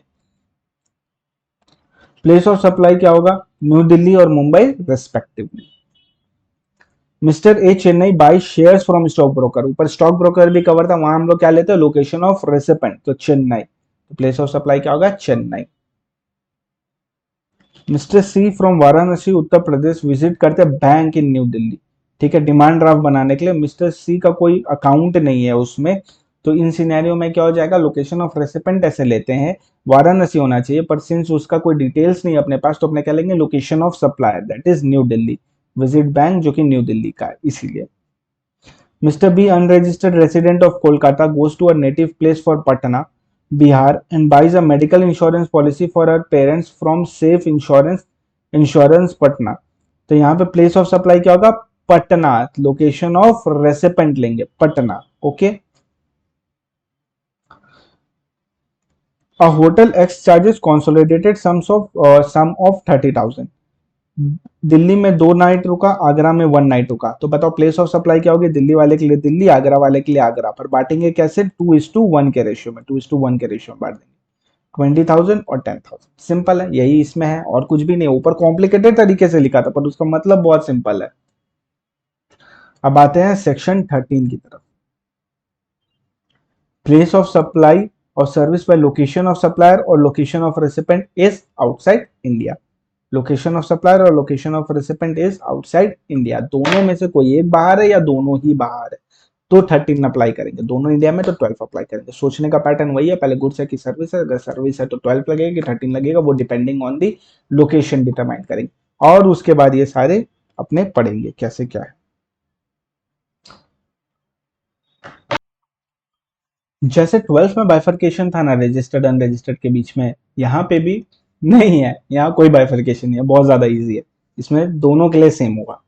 प्लेस ऑफ सप्लाई क्या होगा, न्यू दिल्ली और Mumbai respectively. Mister A Chennai by shares from stock broker, ऊपर स्टॉक ब्रोकर भी कवर था, वहां हम लोग क्या लेते हैं, लोकेशन ऑफ रेसिपेंट, तो चेन्नई, तो प्लेस ऑफ सप्लाई क्या होगा, Chennai. Mister C from Varanasi Uttar Pradesh visit करते हैं बैंक इन न्यू दिल्ली। ठीक है, डिमांड ड्राफ्ट बनाने के लिए मिस्टर सी का कोई अकाउंट नहीं है उसमें, तो इन सिनेरियो में क्या हो जाएगा, लोकेशन ऑफ रेसिपेंट ऐसे लेते हैं वाराणसी होना चाहिए, पर सिंस उसका कोई डिटेल्स नहीं है अपने पास तो अपने क्या लेंगे, location of supplier that is new Delhi, visit bank जो कि न्यू दिल्ली का है इसीलिए। Mr. B, unregistered resident of Kolkata, goes to her native place for Patna, Bihar, and buys a medical insurance policy for her parents from Safe Insurance Patna. तो यहाँ पे place of supply क्या होगा, Patna, location of recipient लेंगे Patna. Okay, a hotel x charges consolidated sum of 30,000। Delhi में 2 night रुका, आगरा में 1 night रुका, तो बताओ प्लेस ऑफ सप्लाई क्या होगी, दिल्ली वाले के लिए दिल्ली, आगरा वाले के लिए आगरा, पर बांटेंगे कैसे, 2:1 के रेशियो में, 2:1 के रेशियो में बांट देंगे, 20,000 और 10,000। सिंपल है, यही इसमें है और कुछ भी नहीं, ऊपर कॉम्प्लिकेटेड तरीके से लिखा था पर उसका मतलब बहुत सिंपल है। अब आते हैं सेक्शन 13 की तरफ। प्लेस ऑफ सप्लाई और service by location of supplier और location of recipient is outside India. Location of supplier और location of recipient is outside India, दोनों में से कोई एक बाहर है या दोनों ही बाहर है तो 13 अप्लाई करेंगे, दोनों इंडिया में तो 12 अप्लाई करेंगे। सोचने का पैटर्न वही है, पहले गुड्स है कि सर्विस है, अगर सर्विस है तो 12 लगेगा कि 13 लगेगा, वो depending on the location determine करेंगे, और उसके बाद ये सारे अपने पढ़ेंगे कैसे क्या है। जैसे 12th में बाइफर्केशन था ना रजिस्टर्ड अनरजिस्टर्ड के बीच में, यहाँ पे भी नहीं है, यहाँ कोई बाइफर्केशन नहीं है, बहुत ज्यादा इजी है, इसमें दोनों के लिए सेम होगा।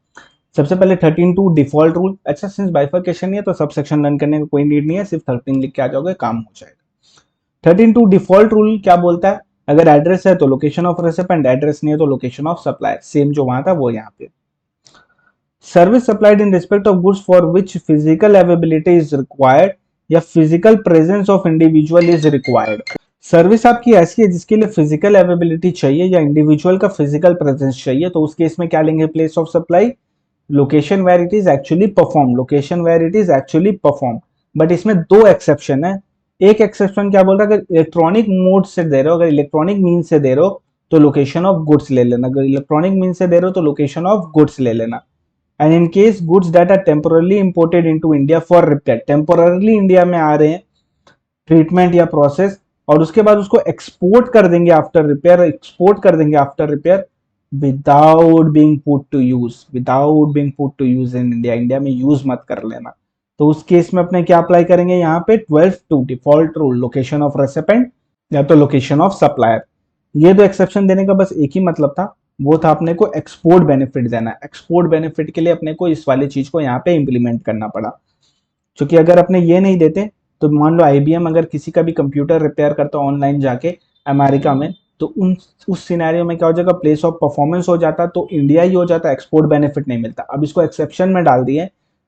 सबसे पहले 13(2) डिफॉल्ट रूल। अच्छा, सिंस बाइफर्केशन नहीं है तो सब सेक्शन रन करने का कोई नीड नहीं है, सिर्फ 13 लिख के आ जाओगे काम हो जाएगा। 13(2) डिफॉल्ट रूल क्या बोलता है, अगर एड्रेस है तो लोकेशन ऑफ रेसिपेंट, एड्रेस नहीं है तो लोकेशन ऑफ सप्लायर, सेम जो वहां था वो यहाँ पे। Service supplied in respect of goods for which physical availability is required या physical presence of individual is required. Service आपकी ऐसी है जिसके लिए फिजिकल अवेलेबिलिटी चाहिए या इंडिविजुअल का फिजिकल प्रेजेंस चाहिए, तो उस केस में क्या लेंगे, place of supply, location where it is actually perform, location where it is actually perform. But इसमें दो एक्सेप्शन है। एक एक्सेप्शन क्या बोल रहा है, अगर इलेक्ट्रॉनिक मोड से दे रहे हो, अगर इलेक्ट्रॉनिक मीन से दे रहे हो तो लोकेशन ऑफ गुड्स ले लेना, अगर इलेक्ट्रॉनिक मीन से दे रहे हो तो लोकेशन ऑफ गुड्स ले लेना। And in case goods that are temporarily imported into India for repair, temporarily India में आ रहे हैं ट्रीटमेंट या प्रोसेस, और उसके बाद उसको एक्सपोर्ट कर देंगे आफ्टर रिपेयर, एक्सपोर्ट कर देंगे after repair without being put to use, without being put to use in India, India में यूज मत कर लेना, तो उस केस में अपने क्या अप्लाई करेंगे यहाँ पे 12(2) default rule, location of recipient या तो लोकेशन ऑफ सप्लायर। ये दो एक्सेप्शन देने का बस एक ही मतलब था, वो था अपने को एक्सपोर्ट बेनिफिट देना। एक्सपोर्ट बेनिफिट के लिए अपने को इस वाली चीज को यहाँ पे इंप्लीमेंट करना पड़ा, क्योंकि अगर अपने ये नहीं देते तो मान लो आईबीएम अगर किसी का भी कंप्यूटर रिपेयर करता ऑनलाइन जाके अमेरिका में, तो उस सिनेरियो में क्या हो जाएगा, प्लेस ऑफ परफॉर्मेंस हो जाता तो इंडिया ही हो जाता, एक्सपोर्ट बेनिफिट नहीं मिलता। अब इसको एक्सेप्शन में डाल दिए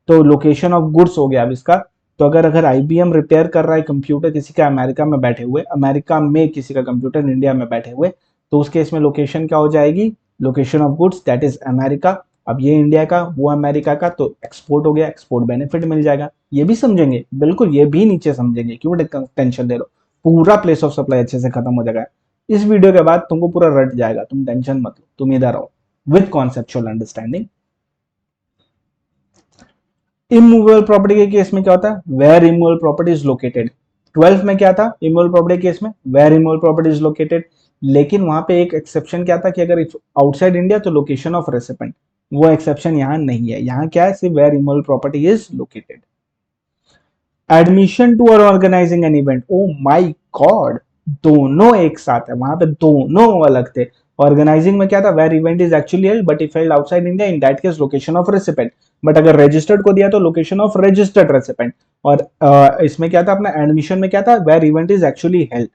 तो लोकेशन ऑफ गुड्स हो गया अब इसका। तो अगर आईबीएम रिपेयर कर रहा है कंप्यूटर किसी का अमेरिका में बैठे हुए, अमेरिका में किसी का कंप्यूटर इंडिया में बैठे हुए, तो उस केस में लोकेशन क्या हो जाएगी, location of goods that is America. अब ये इंडिया का वो अमेरिका का, तो एक्सपोर्ट हो गया, एक्सपोर्ट बेनिफिट मिल जाएगा। ये भी समझेंगे बिल्कुल, ये भी नीचे समझेंगे, क्यों टेंशन दे रहे हो, पूरा प्लेस ऑफ सप्लाई अच्छे से खत्म हो जाएगा। इस वीडियो के बाद तुमको पूरा रट जाएगा, तुम टेंशन मत लो, तुम इधर आओ with conceptual understanding. Immovable property के केस में क्या होता है, where immovable property is located. 12 में क्या था इमूवेबल प्रॉपर्टी केस में, where immovable property is located, लेकिन वहां पे एक एक्सेप्शन क्या था कि अगर आउटसाइड इंडिया तो लोकेशन ऑफ रेसिपेंट, वो एक्सेप्शन यहाँ नहीं है, यहाँ क्या है, सिर्फ where immovable property is located. Admission to और organising an event, oh my God, दोनों एक साथ है, वहां पे दोनों अलग थे। ऑर्गेनाइजिंग में क्या था, where event is actually held but if held outside India in that case location of recipient, but अगर रजिस्टर्ड को दिया तो लोकेशन ऑफ रजिस्टर्ड रेसिपेंट। और इसमें क्या था अपना एडमिशन में क्या था, where event is actually held,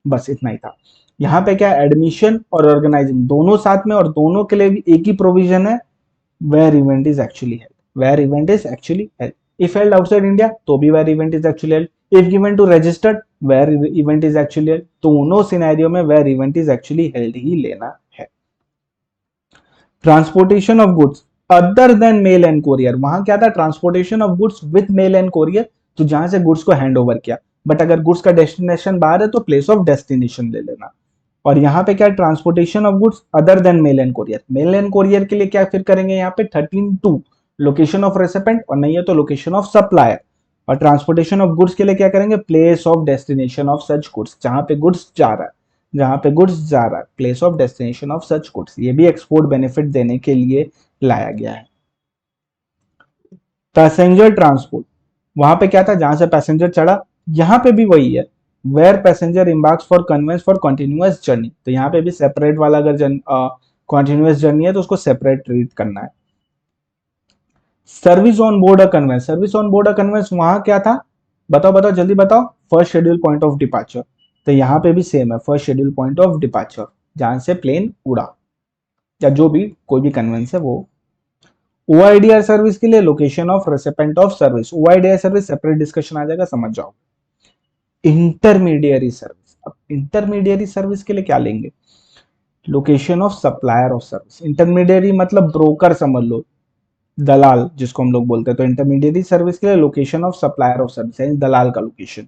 बस इतना ही था। यहाँ पे क्या, एडमिशन और ऑर्गेनाइजिंग दोनों साथ में, और दोनों के लिए भी एक ही प्रोविजन है, where event is actually held, where event is actually held. If held outside India तो भी where event is actually held, if given to registered where event is actually held, दोनों सिनेरियो में where event is actually held ही लेना है। Transportation of goods other then male and courier, वहां क्या था, transportation of goods with mail and courier, तो जहां से गुड्स को हैंड ओवर किया, बट अगर गुड्स का डेस्टिनेशन बाहर है तो प्लेस ऑफ डेस्टिनेशन ले लेना। और यहाँ पे क्या है, transportation of goods other then male and courier. Mail and courier के लिए क्या फिर करेंगे यहाँ पे 13(2) लोकेशन ऑफ रेसिपेंट, और नहीं है तो लोकेशन ऑफ सप्लायर। और ट्रांसपोर्टेशन ऑफ गुड्स के लिए क्या करेंगे, place of destination of such goods, जहां पे गुड्स जा रहा है, जहां पे गुड्स जा रहा है, place of destination of such goods. ये भी एक्सपोर्ट बेनिफिट देने के लिए लाया गया है। पैसेंजर ट्रांसपोर्ट, वहां पे क्या था, जहां से पैसेंजर चढ़ा, यहाँ पे भी वही है, where passenger embarks for conveyance for continuous journey. तो यहाँ पे भी सेपरेट वाला, अगर कंटिन्यूअस जर्नी है तो उसको सेपरेट ट्रीट करना है। Service on board a conveyance, service on board a convince वहां क्या था, बताओ बताओ जल्दी बताओ। First schedule point of departure, तो यहाँ पे भी सेम है, first schedule point of departure, जहां से प्लेन उड़ा या जो भी कोई भी कन्वेंस है वो। ओआईडीआर सर्विस के लिए location of recipient of service, OIDR service separate discussion आ जाएगा, समझ जाओ। इंटरमीडियरी सर्विस, अब इंटरमीडियरी सर्विस के लिए क्या लेंगे, location of supplier of service. Intermediary मतलब ब्रोकर समझ लो, दलाल जिसको हम लोग बोलते हैं। तो इंटरमीडियरी सर्विस के लिए location of supplier of service यानी दलाल का लोकेशन।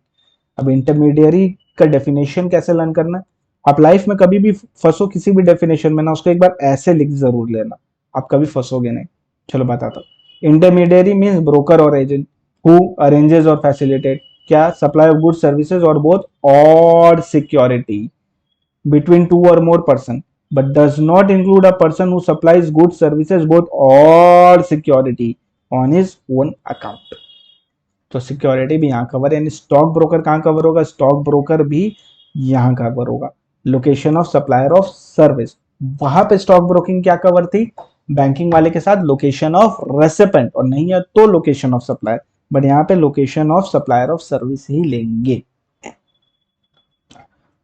अब इंटरमीडियरी का डेफिनेशन कैसे लर्न करना है, आप लाइफ में कभी भी फंसो किसी भी डेफिनेशन में ना, उसको एक बार ऐसे लिख जरूर लेना, आप कभी फंसोगे नहीं। चलो बताता हूँ। इंटरमीडियरी मीन्स ब्रोकर और एजेंट हु अरेंजेस और फैसिलिटेट क्या, सप्लाई ऑफ गुड सर्विसेज और बोथ और security between two or more person, but does not include a person who supplies goods, services, both or security on his own account। तो security भी यहाँ cover है, यानी stock broker कहाँ cover होगा, stock broker भी यहाँ कवर होगा। Location of supplier of service, वहां पे स्टॉक ब्रोकिंग क्या कवर थी, बैंकिंग वाले के साथ लोकेशन ऑफ रेसिपेंट, और नहीं है तो लोकेशन ऑफ सप्लायर, बट यहाँ पे location of supplier of service ही लेंगे।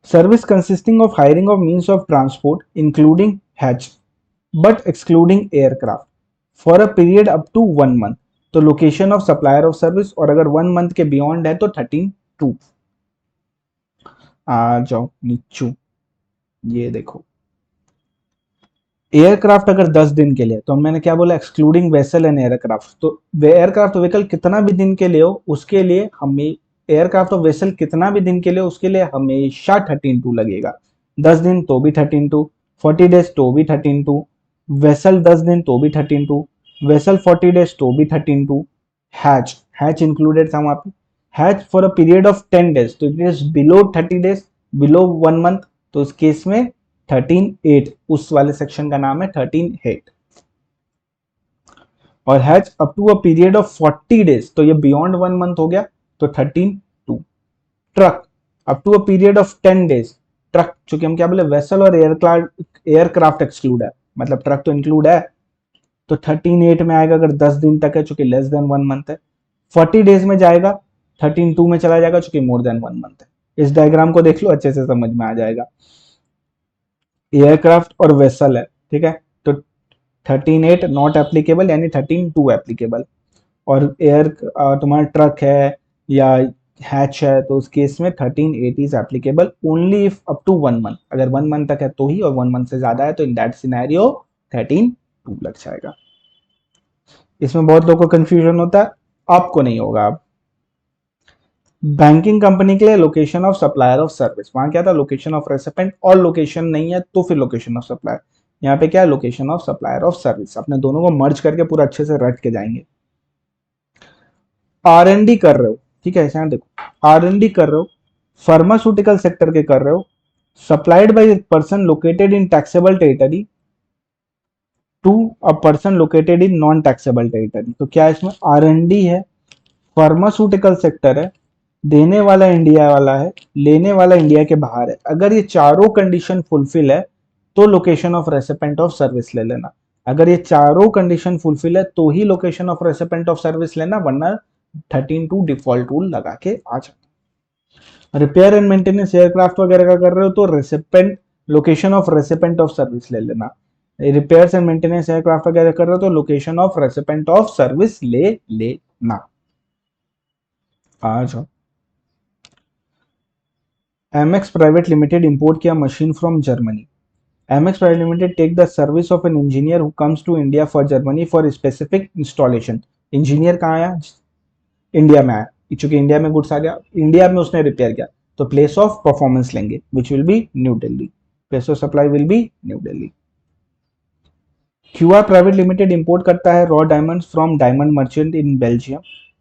Service consisting of hiring of means of transport including hatch but excluding aircraft for a period up to 1 month। तो location of supplier of service, और अगर 1 month के beyond है तो 13(2)। आ जाओ नीचू, ये देखो एयरक्राफ्ट अगर 10 दिन के लिए, तो मैंने क्या बोला, एक्सक्लूडिंग वेसल एंड एयरक्राफ्ट। तो एयरक्राफ्ट व्हीकल कितना भी दिन के लिए हो उसके लिए हमें, एयरक्राफ्ट और वेसल कितना भी दिन के लिए उसके लिए हमेशा 13(2) लगेगा। 10 दिन तो भी 13(2), 40 डेज तो भी 13(2), वेसल 10 दिन तो भी 13(2), वेसल 40 डेज तो भी 13(2)। हैच, हैच इंक्लूडेड था वहां पे, yacht for a period of 10 days, तो it is below 30 days, below 1 month, तो उस केस में 13(8), उस वाले सेक्शन का नाम है 13(8)। और hatch up to a period of 40 days, तो ये बियॉन्ड 1 मंथ हो गया, तो 13(2)। Truck up to a period of 10 days, truck चूंकि हम क्या बोले, वेसल और एयरक्राफ्ट एक्सक्लूड है, मतलब ट्रक तो इंक्लूड है, तो 13(8) में आएगा अगर 10 दिन तक है, चूंकि लेस देन 1 मंथ है। 40 डेज में जाएगा 13(2) में चला जाएगा, चूंकि मोर देन 1 मंथ है। इस डायग्राम को देख लो, अच्छे से समझ में आ जाएगा। एयरक्राफ्ट और वेसल है, ठीक है, तो 13(8) नॉट एप्लीकेबल, यानी 13(2) एप्लीकेबल। और एयर तुम्हारा ट्रक है या हैच है, तो उस केस में 13(8) is applicable only if up to 1 month, अगर 1 मंथ तक है तो ही, और 1 मंथ से ज्यादा है तो इन दैट सिनेरियो 13(2) लग जाएगा। इसमें बहुत लोगों को कंफ्यूजन होता है, आपको नहीं होगा। अब बैंकिंग कंपनी के लिए location of supplier of service, वहां क्या था, लोकेशन ऑफ रेसिपेंट, और लोकेशन नहीं है तो फिर लोकेशन ऑफ सप्लायर। यहाँ पे क्या है, location of supplier of service. अपने दोनों को मर्ज करके पूरा अच्छे से रट के जाएंगे। R&D कर रहे हो, ठीक है, ऐसा देखो, R&D कर रहे हो, फार्मास्यूटिकल सेक्टर के कर रहे हो, supplied by person located in taxable territory to a person located in non taxable territory. तो क्या इसमें R&D है, फार्मास्यूटिकल सेक्टर है, देने वाला इंडिया वाला है, लेने वाला इंडिया के बाहर है। अगर ये चारों कंडीशन फुलफिल है तो location of recipient of service ले लेना। अगर ये चारों कंडीशन फुलफिल है तो ही location of recipient of service लेना, वरना 13(2) डिफॉल्ट रूल लगा के आ जाना। रिपेयर एंड मेंटेनेंस एयरक्राफ्ट वगैरह का कर रहे हो तो recipient, location of recipient of service ले लेना। रिपेयर्स एंड मेंटेनेंस एयरक्राफ्ट वगैरह कर रहे हो तो location of recipient of service ले लेना। आ जाओ, एमएक्स प्राइवेट लिमिटेड इंपोर्ट किया machine from Germany. MX private limited take the service of an engineer who comes to India for Germany for specific installation. Engineer कहाँ आया, India में आया, चूंकि इंडिया में गुड्स आ गया, इंडिया में उसने रिपेयर किया, तो प्लेस ऑफ परफॉर्मेंस लेंगे which will be new Delhi. Place of supply will B new Delhi. QR private limited import करता है raw diamonds from diamond merchant in Belgium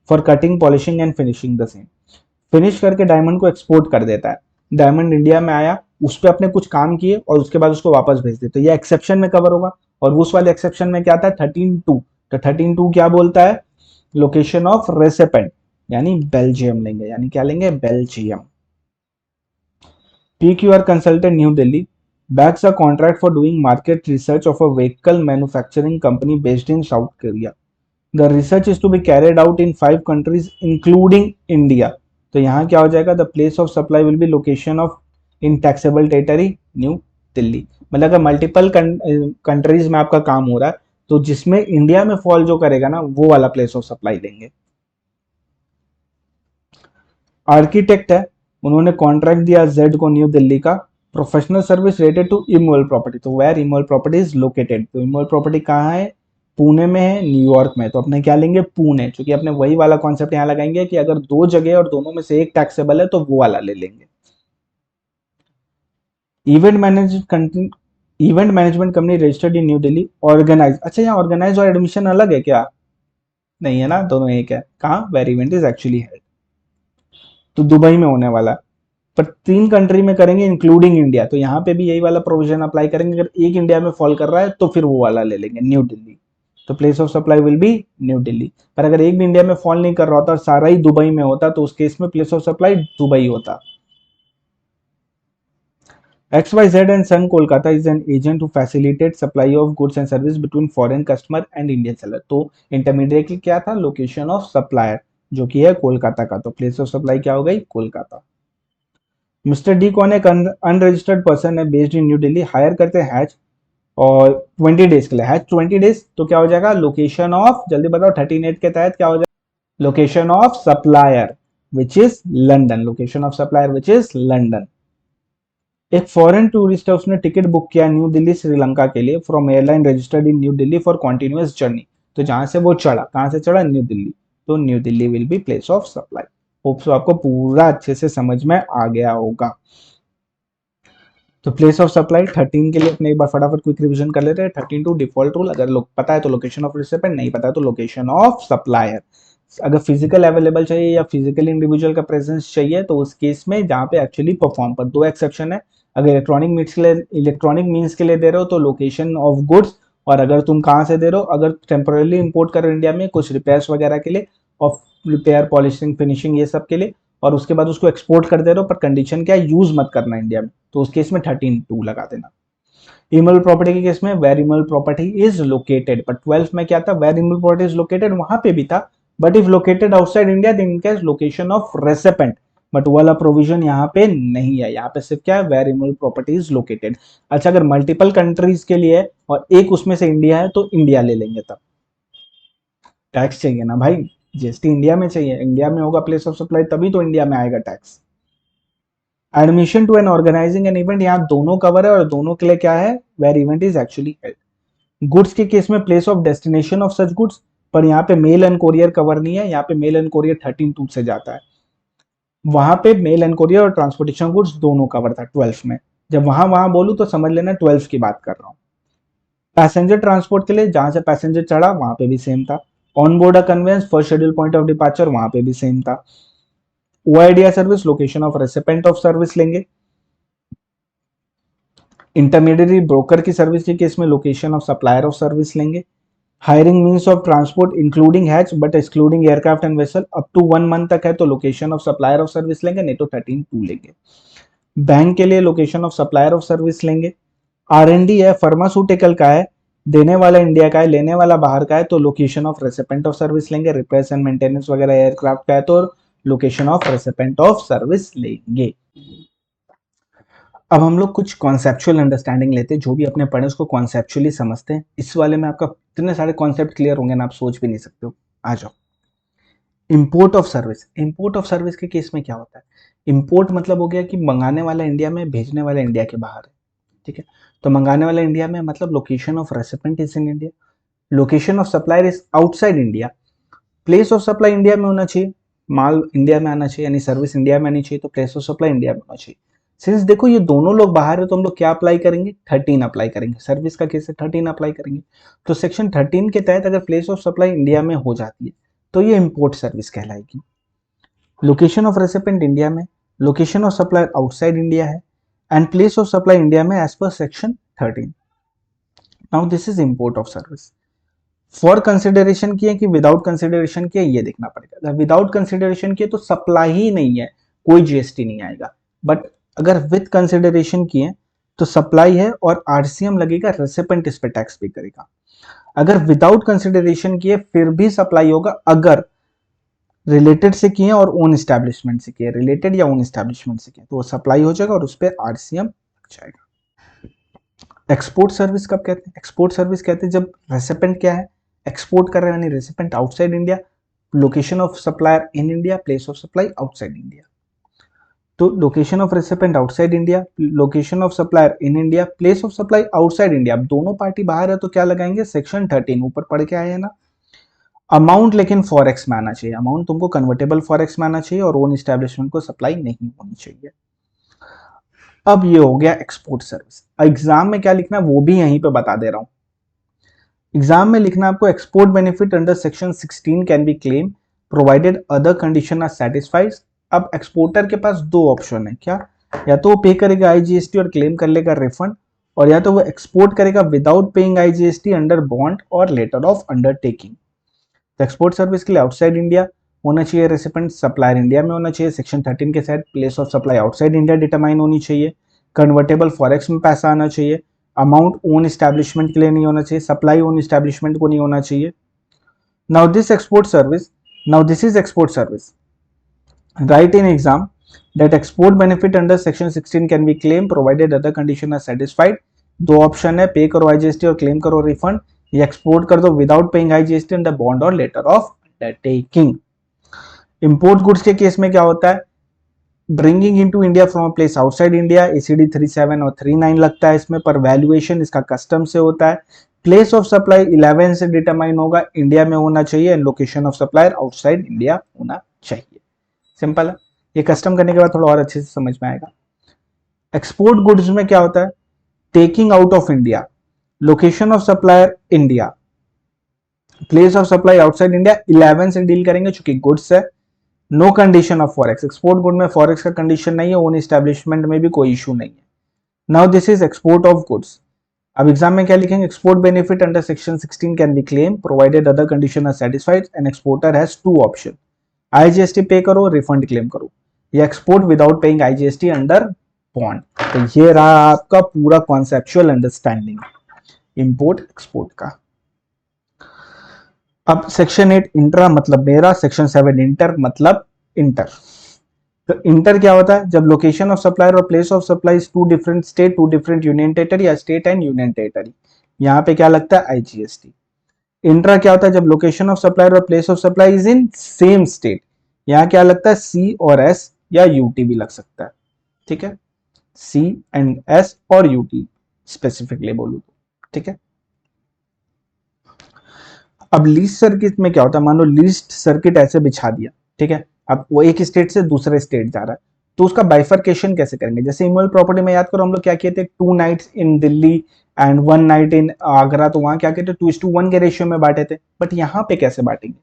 for cutting polishing and finishing the same. Finish करके diamond को export कर देता है। Diamond India में आया, उस पर अपने कुछ काम किए और उसके बाद उसको वापस भेज दे, तो ये एक्सेप्शन में कवर होगा। और उस वाले एक्सेप्शन में क्या था 13(2), तो 13(2) क्या बोलता है, लोकेशन ऑफ रेसिपेंट यानी बेल्जियम लेंगे, यानी क्या लेंगे, Belgium. PQR consultant New Delhi backs a contract for doing market research of a vehicle manufacturing company based in South Korea. The research is to be carried out in 5 countries including India. तो यहाँ क्या हो जाएगा, the place of supply will be location of in taxable territory New Delhi। मतलब अगर multiple countries में आपका काम हो रहा है तो जिसमें इंडिया में फॉल जो करेगा ना वो वाला प्लेस ऑफ सप्लाई लेंगे। आर्किटेक्ट है, उन्होंने कॉन्ट्रैक्ट दिया जेड को न्यू दिल्ली का, professional service related to immovable property. तो where immovable property is located, तो इमोल प्रॉपर्टी कहाँ है, पुणे में है, न्यूयॉर्क में। तो अपने क्या लेंगे, पुणे, क्योंकि अपने वही वाला कॉन्सेप्ट यहाँ लगाएंगे कि अगर दो जगह और दोनों में से एक टैक्सेबल है तो वो वाला ले लेंगे। Event management company registered in new Delhi, organise. अच्छा, यहाँ ऑर्गेनाइज और एडमिशन अलग है क्या, नहीं है ना, दोनों एक है। कहाँ, where event is actually held, तो दुबई में होने वाला है। पर 3 कंट्री में करेंगे इंक्लूडिंग इंडिया, तो यहाँ पे भी यही वाला प्रोविजन अप्लाई करेंगे। अगर एक इंडिया में फॉल कर रहा है तो फिर वो वाला ले लेंगे, न्यू दिल्ली। तो place of supply will B new Delhi. पर अगर एक भी इंडिया में फॉल नहीं कर रहा होता और सारा ही दुबई में होता तो उस केस में प्लेस ऑफ सप्लाई दुबई होता। XYZ and Sun Kolkata is an agent who facilitates supply of goods and service between foreign customer and Indian seller। तो इंटरमीडिएट क्या था, लोकेशन ऑफ सप्लायर, जो कि है कोलकाता का, तो प्लेस ऑफ सप्लाई क्या हो गई, कोलकाता। मिस्टर डी कौन है, अनरजिस्टर्ड पर्सन है, based in new Delhi, hire करते हैं हैच और 20 डेज के लिए, हैच 20 डेज, तो क्या हो जाएगा, लोकेशन ऑफ, जल्दी बताओ 13(8) के तहत क्या हो जाएगा, location of supplier which is London, location of supplier which is London. एक फॉरेन टूरिस्ट है, उसने टिकट बुक किया न्यू दिल्ली श्रीलंका के लिए from airline registered in new Delhi for continuous journey. तो जहां से वो चढ़ा, कहां से चढ़ा, न्यू दिल्ली, तो new Delhi will be place of supply. Hope so आपको पूरा अच्छे से समझ में आ गया होगा। तो प्लेस ऑफ सप्लाई 13 के लिए अपने एक बार फटाफट क्विक रिवीजन कर लेते हैं। 13(2) डिफॉल्ट रूल, अगर लोग पता है तो लोकेशन ऑफ रिसिपेंट, नहीं पता है तो लोकेशन ऑफ सप्लायर। अगर फिजिकल अवेलेबल चाहिए या फिजिकल इंडिविजुअल का प्रेजेंस चाहिए तो उस केस में जहां पे एक्चुअली परफॉर्म, पर 2 एक्सेप्शन है। अगर इलेक्ट्रॉनिक मीन्स के लिए दे रहे हो तो लोकेशन ऑफ गुड्स, और अगर तुम कहाँ से दे रहे हो, अगर टेम्पोरली इंपोर्ट कर रहे हो इंडिया में कुछ रिपेयर्स वगैरह के लिए, और रिपेयर पॉलिशिंग फिनिशिंग ये सब के लिए, और उसके बाद उसको एक्सपोर्ट कर दे रहे हो, पर कंडीशन क्या है, यूज मत करना इंडिया में, तो उस केस में 13(2) लगा देना। इमल प्रॉपर्टी के केस में वेर इमल प्रॉपर्टी इज लोकेटेड, पर 12 में क्या था, वेर इमल प्रॉपर्टी इज लोकेटेड, वहां पे भी था, but if located outside India then इनका लोकेशन ऑफ रेसिपेंट, बट वाला प्रोविजन यहाँ पे नहीं है, यहाँ पे सिर्फ क्या है, वेर इमल प्रॉपर्टी इज लोकेटेड। अच्छा, अगर मल्टीपल कंट्रीज के लिए है और एक उसमें से इंडिया है तो इंडिया ले लेंगे, तब टैक्स चाहिए ना भाई, जीएसटी इंडिया में चाहिए, इंडिया में होगा प्लेस ऑफ सप्लाई तभी तो इंडिया में आएगा tax. Admission to an organising an event, यहाँ दोनों कवर है और दोनों के लिए क्या है, where event is actually held. Goods के केस में place of destination of such goods, पर यहाँ पे मेल एंड कोरियर कवर नहीं है, यहाँ पे मेल एंड कोरियर 13(2) से जाता है। वहां पे मेल एंड कोरियर और ट्रांसपोर्टेशन गुड्स दोनों कवर था 12 में। जब वहां वहां बोलूं तो समझ लेना 12 की बात कर रहा हूँ। पैसेंजर ट्रांसपोर्ट के लिए जहां से पैसेंजर चढ़ा वहां पे भी सेम था। On board conveyance first schedule point of departure, वहां पे भी सेम था। OIDR service, location of recipient of service लेंगे। इंटरमीडिएट ब्रोकर की सर्विस के केस में location of supplier of service लेंगे। Hiring means of transport including yacht but excluding aircraft and vessel up to 1 month तक है तो location of supplier of service लेंगे, नहीं तो 13(2) लेंगे। बैंक के लिए location of supplier of service लेंगे। R&D है, फार्मास्यूटिकल का है, देने वाला इंडिया का है, लेने वाला बाहर का है, तो location of recipient of service लेंगे। रिपेयर्स एंड मेंटेनेंस वगैरह एयरक्राफ्ट का है तो location of recipient of service लेंगे। अब हम लोग कुछ कॉन्सेप्चुअल अंडरस्टैंडिंग लेते हैं, जो भी अपने पढ़े उसको कॉन्सेप्चुअली समझते हैं। इस वाले में आपका इतने सारे कॉन्सेप्ट क्लियर होंगे ना, आप सोच भी नहीं सकते हो। आ जाओ, import of service. Import of service के केस में क्या होता है, इंपोर्ट मतलब हो गया कि मंगाने वाला इंडिया में, भेजने वाला इंडिया के बाहर है, ठीक है। तो मंगाने वाला इंडिया में मतलब location of recipient is in India, location of supplier is outside India, place of supply India में होना चाहिए, माल इंडिया में आना चाहिए, यानी सर्विस इंडिया में आनी चाहिए, तो प्लेस ऑफ सप्लाई इंडिया में होना चाहिए। सिंस देखो ये दोनों लोग बाहर है तो हम लोग क्या अप्लाई करेंगे, 13 अप्लाई करेंगे, सर्विस का केस है 13 अप्लाई करेंगे। तो सेक्शन 13 के तहत अगर प्लेस ऑफ सप्लाई इंडिया में हो जाती है तो ये इंपोर्ट सर्विस कहलाएगी। लोकेशन ऑफ रेसिपेंट इंडिया में, location of supplier outside India है, and place of supply India में as per section 13। Now this is import of service. For consideration किए कि विदाउट कंसिडरेशन किए, ये देखना पड़ेगा। विदाउट कंसिडरेशन किए तो सप्लाई ही नहीं है, कोई जीएसटी नहीं आएगा। बट अगर विद कंसिडरेशन किए तो सप्लाई है और आरसीएम लगेगा, रेसिपेंट इस पे टैक्स पे करेगा। अगर विदाउट कंसिडरेशन किए फिर भी सप्लाई होगा अगर रिलेटेड से किए और ओन एस्टैब्लिशमेंट से किए, रिलेटेड या ओन एस्टैब्लिशमेंट से किए तो वो सप्लाई हो जाएगा और उस पर आरसीएम लग जाएगा। एक्सपोर्ट सर्विस कब कहते हैं, एक्सपोर्ट सर्विस कहते हैं जब रेसिपेंट क्या है, एक्सपोर्ट कर रहे हैं, यानी recipient outside India, location of supplier in India, place of supply outside India. तो location of recipient outside India, location of supplier in India, place of supply outside India. अब दोनों पार्टी बाहर है तो क्या लगाएंगे, सेक्शन 13 ऊपर पढ़ के आए हैं ना। अमाउंट लेकिन फॉरेक्स में आना चाहिए, अमाउंट तुमको कन्वर्टेबल फॉरेक्स में आना चाहिए और ओन एस्टैब्लिशमेंट को सप्लाई नहीं होनी चाहिए। अब ये हो गया एक्सपोर्ट सर्विस। एग्जाम में क्या लिखना है वो भी यहीं पे बता दे रहा हूं। एग्जाम में लिखना आपको export benefit under section 16 can be claim provided other condition are satisfied. अब एक्सपोर्टर के पास दो ऑप्शन है, क्या, या तो वो पे करेगा आईजीएसटी और क्लेम कर लेगा रिफंड, और या तो वो एक्सपोर्ट करेगा without paying IGST under bond और लेटर ऑफ अंडरटेकिंग। तो एक्सपोर्ट सर्विस के लिए आउटसाइड इंडिया होना चाहिए, रेसिपेंट सप्लायर इंडिया में होना चाहिए, सेक्शन 13 के तहत place of supply outside India determine होनी चाहिए, कन्वर्टेबल फॉरेक्स में पैसा आना चाहिए, अमाउंट ओन एस्टैब्लिशमेंट के लिए नहीं होना चाहिए, सप्लाई ओन एस्टैब्लिशमेंट को नहीं होना चाहिए। Now this export service, now this is export service. Right in exam that export benefit under section 16 can be claimed provided other condition are satisfied। दो ऑप्शन है, पे करो आईजीएसटी और क्लेम करो रिफंड, या एक्सपोर्ट कर दो without paying IGST under bond और letter of undertaking. Import goods के केस में क्या होता है, bringing into India from place outside India, ACD 37 और 39 लगता है इसमें, पर वैल्यूएशन इसका कस्टम से होता है। प्लेस ऑफ सप्लाई 11 से डिटरमाइन होगा, इंडिया में होना चाहिए, and location of supplier outside India होना चाहिए। सिंपल है, ये कस्टम करने के बाद थोड़ा और अच्छे से समझ में आएगा। एक्सपोर्ट गुड्स में क्या होता है, taking out of India, location of supplier India, place of supply outside India, 11 से डील करेंगे चूंकि गुड्स है। No condition of forex, export good में फॉरेक्स का कंडीशन नहीं है, ओन एस्टैब्लिशमेंट में भी कोई इशू नहीं है। Now this is export of goods. अब एग्जाम में क्या लिखेंगे, export benefit under section 16 can be claim provided other condition are satisfied and exporter has two option, IGST pay करो रिफंड क्लेम करो, या export without paying IGST under bond. तो ये रहा आपका पूरा कॉन्सेप्चुअल अंडरस्टैंडिंग इंपोर्ट एक्सपोर्ट का। अब सेक्शन 8 इंट्रा मतलब मेरा, सेक्शन 7 इंटर मतलब इंटर। तो इंटर क्या होता है, जब लोकेशन ऑफ सप्लायर और place of supply two different state, two different union territory या स्टेट एंड यूनियन टेरिटरी, यहाँ पे क्या लगता है आईजीएसटी। इंट्रा क्या होता है, जब लोकेशन ऑफ सप्लायर और place of supply is in same state, यहाँ क्या लगता है सी और एस या यूटी भी लग सकता है, ठीक है, सी एंड एस और यूटी स्पेसिफिकली बोलूं तो, ठीक है। अब लीस्ट सर्किट में क्या होता है, मान लो लीस्ट सर्किट ऐसे बिछा दिया, ठीक है, अब वो एक स्टेट से दूसरे स्टेट जा रहा है, तो उसका बाइफर्केशन कैसे करेंगे। जैसे इमोल प्रॉपर्टी में याद करो हम लोग क्या किए थे, 2 nights in Delhi and 1 night in Agra, तो वहां क्या कहते 2:1 के रेशियो में बांटे थे। बट यहाँ पे कैसे बांटेंगे,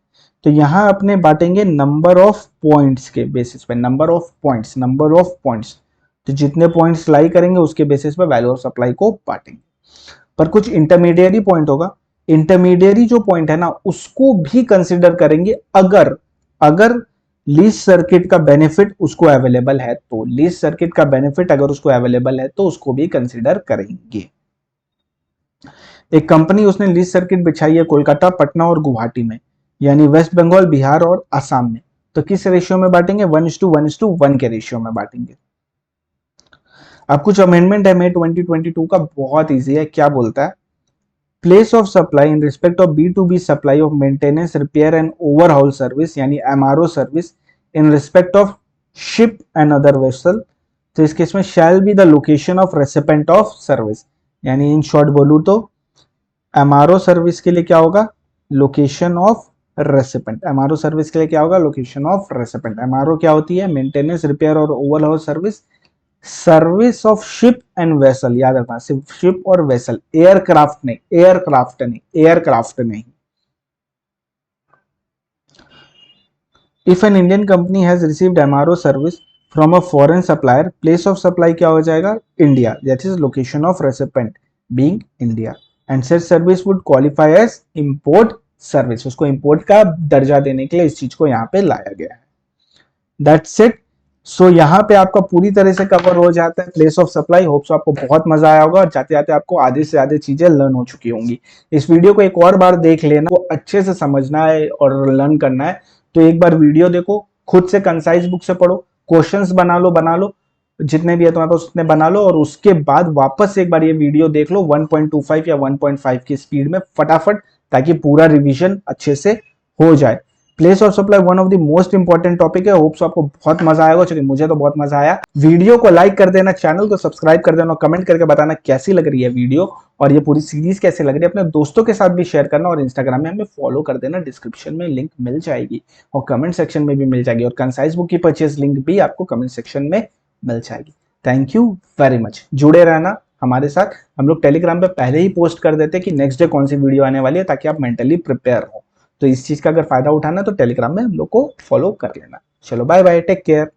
तो यहाँ अपने बांटेंगे नंबर ऑफ पॉइंट्स के बेसिस पे, number of points, number of points, तो जितने पॉइंट्स लाई करेंगे उसके बेसिस पे वैल्यू ऑफ सप्लाई को बांटेंगे। पर कुछ इंटरमीडिएरी पॉइंट होगा, इंटरमीडिएरी जो पॉइंट है ना उसको भी कंसिडर करेंगे अगर अगर लीस्ट सर्किट का बेनिफिट उसको अवेलेबल है, तो लीस्ट सर्किट का बेनिफिट अगर उसको अवेलेबल है तो उसको भी कंसिडर करेंगे। एक कंपनी उसने लीस्ट सर्किट बिछाई है कोलकाता, पटना और गुवाहाटी में, यानी वेस्ट बंगाल, बिहार और असम में, तो किस रेशियो में बांटेंगे, 1:1:1 के रेशियो में बांटेंगे। अब कुछ अमेंडमेंट है मई 2022 का, बहुत इजी है, क्या बोलता है, place of supply in respect of B2B supply of maintenance repair and overhaul service, यानी MRO service in respect of ship and other vessel, तो इस केस में shall be the location of recipient of service, यानी in short बोलूं तो MRO service के लिए क्या होगा, location of recipient. MRO service के लिए क्या होगा, लोकेशन ऑफ रेसिपेंट। MRO क्या होती है, मेंटेनेंस रिपेयर और overhaul service, service of ship and vessel, याद रखना, सिर्फ शिप और वेसल, एयरक्राफ्ट नहीं, एयरक्राफ्ट नहीं, एयरक्राफ्ट नहीं। If an Indian company has received MRO service from a foreign supplier, place of supply क्या हो जाएगा, India, that is location of recipient being India, and such service would qualify as import service, उसको import का दर्जा देने के लिए इस चीज को यहाँ पे लाया गया है। That's it. सो यहाँ पे आपका पूरी तरह से कवर हो जाता है place of supply. Hope so आपको बहुत मजा आया होगा और जाते जाते आपको आधे से ज्यादा चीजें लर्न हो चुकी होंगी। इस वीडियो को एक और बार देख लेना, वो अच्छे से समझना है और लर्न करना है तो एक बार वीडियो देखो, खुद से कंसाइज बुक से पढ़ो, क्वेश्चंस बना लो, जितने भी है तुम्हारे पास उतने बना लो, और उसके बाद वापस एक बार ये वीडियो देख लो 1.25 या 1.5 की स्पीड में फटाफट, ताकि पूरा रिवीजन अच्छे से हो जाए। Place of supply one of the most important topic है। होप्स आपको बहुत मजा आएगा, चलिए मुझे तो बहुत मजा आया। वीडियो को लाइक कर देना, चैनल को सब्सक्राइब कर देना, कमेंट करके बताना कैसी लग रही है वीडियो और ये पूरी सीरीज कैसे लग रही है। अपने दोस्तों के साथ भी शेयर करना और इंस्टाग्राम में हमें फॉलो कर देना, डिस्क्रिप्शन में लिंक मिल जाएगी और कमेंट सेक्शन में भी मिल जाएगी, और कंसाइज बुक की परचेज लिंक भी आपको कमेंट सेक्शन में मिल जाएगी। थैंक यू वेरी मच, जुड़े रहना हमारे साथ। हम लोग टेलीग्राम पे पहले ही पोस्ट कर देते हैं कि नेक्स्ट डे कौन सी वीडियो आने वाली है, ताकि आप मेंटली प्रिपेयर हो। तो इस चीज का अगर फायदा उठाना है तो टेलीग्राम में हम लोग को फॉलो कर लेना। चलो बाय बाय, टेक केयर।